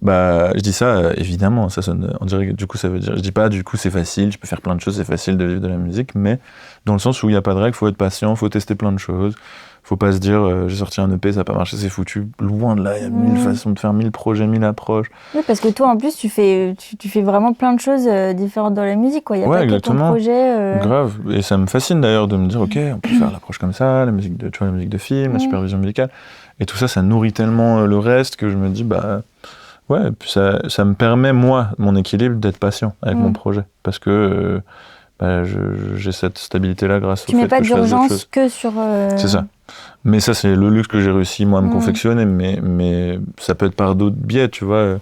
je dis ça, évidemment, ça sonne, on dirait que du coup ça veut dire, je dis pas du coup c'est facile, tu peux faire plein de choses, c'est facile de vivre de la musique, mais dans le sens où il n'y a pas de règles, faut être patient, faut tester plein de choses, faut pas se dire j'ai sorti un EP, ça n'a pas marché, c'est foutu, loin de là, il y a 1000 façons de faire, 1000 projets, 1000 approches. Oui, parce que toi en plus tu fais vraiment plein de choses différentes dans la musique, quoi. Il y a pas que ton projet. Grave, et ça me fascine d'ailleurs de me dire ok, on peut faire l'approche comme ça, la musique de film, la supervision musicale, et tout ça, ça nourrit tellement le reste que je me dis ouais, et puis ça me permet, moi, mon équilibre, d'être patient avec mon projet. Parce que j'ai cette stabilité-là grâce au fait que je fasse d'autres choses. Tu mets pas d'urgence que sur... C'est ça. Mais ça, c'est le luxe que j'ai réussi, moi, à me confectionner. Mais ça peut être par d'autres biais, tu vois.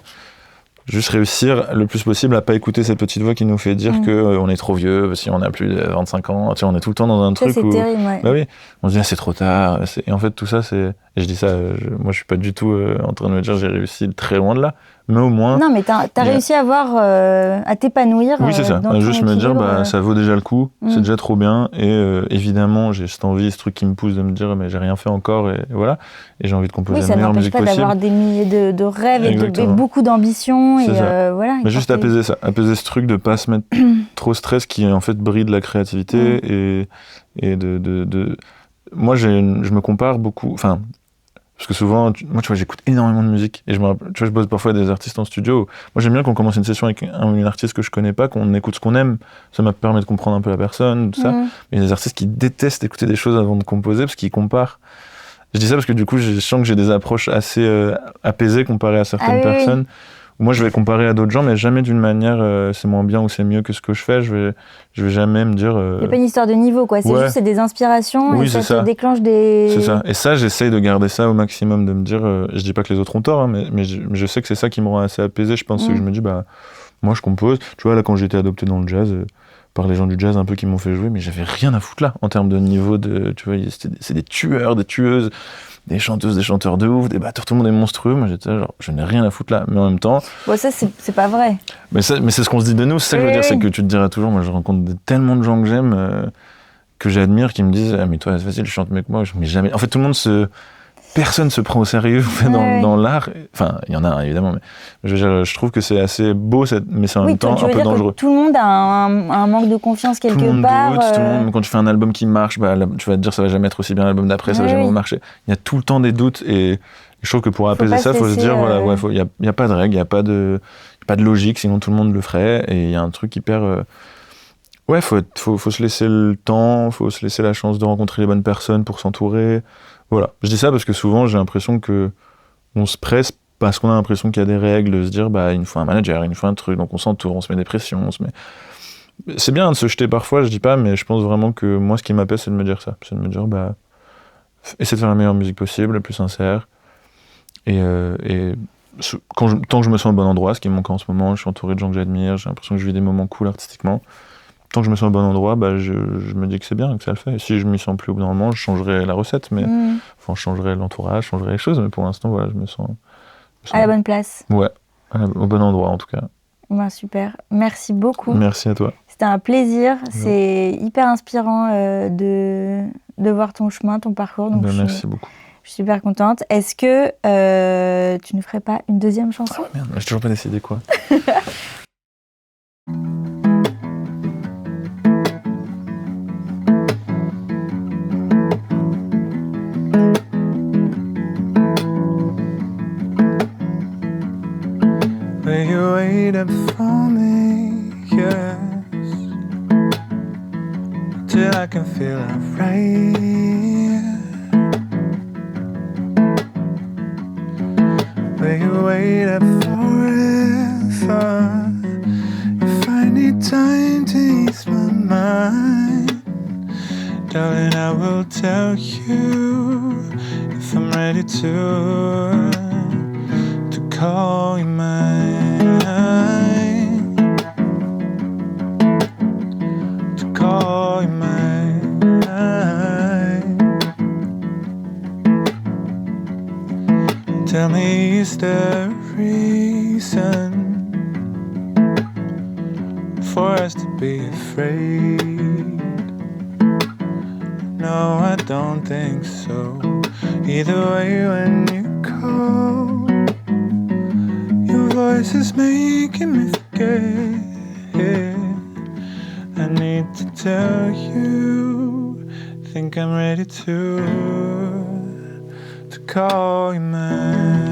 Juste réussir le plus possible à pas écouter cette petite voix qui nous fait dire qu'on est trop vieux, si on a plus de 25 ans. Tu vois, on est tout le temps dans un truc où... c'est terrible, ouais. Bah oui, on se dit, c'est trop tard. Et en fait, tout ça, c'est... Et Et je dis ça, moi je suis pas du tout en train de me dire j'ai réussi très loin de là, mais au moins... Non, mais t'as réussi à à t'épanouir. Oui, c'est ça. Dans Juste ton me dire, équilibre, ça vaut déjà le coup, c'est déjà trop bien. Et évidemment, j'ai cette envie, ce truc qui me pousse de me dire, mais j'ai rien fait encore, et voilà. Et j'ai envie de composer la meilleure musique possible. Oui, ça n'empêche pas d'avoir des milliers de rêves et beaucoup d'ambition. C'est et ça. voilà. Mais juste apaiser ça, apaiser ce truc de pas se mettre trop stress qui en fait bride la créativité et de... Moi, je me compare beaucoup, enfin... Parce que souvent, moi, tu vois, j'écoute énormément de musique. Et tu vois, je bosse parfois avec des artistes en studio. Moi, j'aime bien qu'on commence une session avec une artiste que je connais pas, qu'on écoute ce qu'on aime. Ça me permet de comprendre un peu la personne, tout ça. Mais il y a des artistes qui détestent écouter des choses avant de composer parce qu'ils comparent. Je dis ça parce que du coup, je sens que j'ai des approches assez apaisées comparées à certaines personnes. Moi, je vais comparer à d'autres gens, mais jamais d'une manière c'est moins bien ou c'est mieux que ce que je fais. Je vais jamais me dire. Il n'y a pas une histoire de niveau, quoi. C'est juste des inspirations et ça te déclenche des. C'est ça. Et ça, j'essaye de garder ça au maximum, de me dire. Je dis pas que les autres ont tort, hein, mais je sais que c'est ça qui me rend assez apaisé. Je pense que je me dis, moi, je compose. Tu vois, là, quand j'ai été adopté dans le jazz. Par les gens du jazz un peu qui m'ont fait jouer, mais j'avais rien à foutre là en termes de niveau de. Tu vois, c'est des tueurs, des tueuses. Des chanteuses, des chanteurs de ouf, des batteurs, tout le monde est monstrueux. Moi, j'étais genre, je n'ai rien à foutre là. Mais en même temps... Bon, ça, c'est pas vrai. Mais c'est ce qu'on se dit de nous. C'est ça que je veux dire, c'est que tu te diras toujours, moi, je rencontre tellement de gens que j'aime, que j'admire, qui me disent, ah, mais toi, c'est facile, tu chantes mieux que moi. Mais jamais... En fait, tout le monde personne se prend au sérieux dans l'art. Enfin, il y en a, évidemment, mais je trouve que c'est assez beau, mais c'est en même temps un peu dangereux. Tout le monde a un manque de confiance quelque part. Tout le monde, quand tu fais un album qui marche, tu vas te dire ça va jamais être aussi bien l'album d'après, ça va jamais marcher. Il y a tout le temps des doutes et je trouve que pour apaiser ça, il faut se dire, il n'y a pas de règle, il n'y a pas de logique, sinon tout le monde le ferait. Et il y a un truc hyper... faut se laisser le temps, faut se laisser la chance de rencontrer les bonnes personnes pour s'entourer. Voilà, je dis ça parce que souvent j'ai l'impression que on se presse parce qu'on a l'impression qu'il y a des règles, de se dire il nous faut un manager, il nous faut un truc, donc on s'entoure, on se met des pressions, C'est bien de se jeter parfois, je dis pas, mais je pense vraiment que moi ce qui m'apaise c'est de me dire ça, c'est de me dire essaie de faire la meilleure musique possible, la plus sincère, et tant que je me sens au bon endroit, ce qui me manque en ce moment, je suis entouré de gens que j'admire, j'ai l'impression que je vis des moments cool artistiquement. Tant que je me sens au bon endroit, je me dis que c'est bien, que ça le fait. Et si je m'y sens plus au bout d'un moment, je changerai la recette, mais je changerai l'entourage, je changerai les choses, mais pour l'instant, voilà, je me sens à la bonne place. Ouais, au bon endroit en tout cas. Super, merci beaucoup. Merci à toi. C'était un plaisir, c'est hyper inspirant de voir ton chemin, ton parcours. Donc merci beaucoup. Je suis super contente. Est-ce que tu ne ferais pas une deuxième chanson ? Merde, j'ai toujours pas décidé quoi. Will you wait up for me, yes, till I can feel alright. Will you wait up forever if I need time to ease my mind? Darling, I will tell you if I'm ready to call you mine, to call you mine. Tell me, is there a reason for us to be afraid? No, I don't think so. Either way, when you call, voice is making me forget. I need to tell you, think I'm ready to call you mine.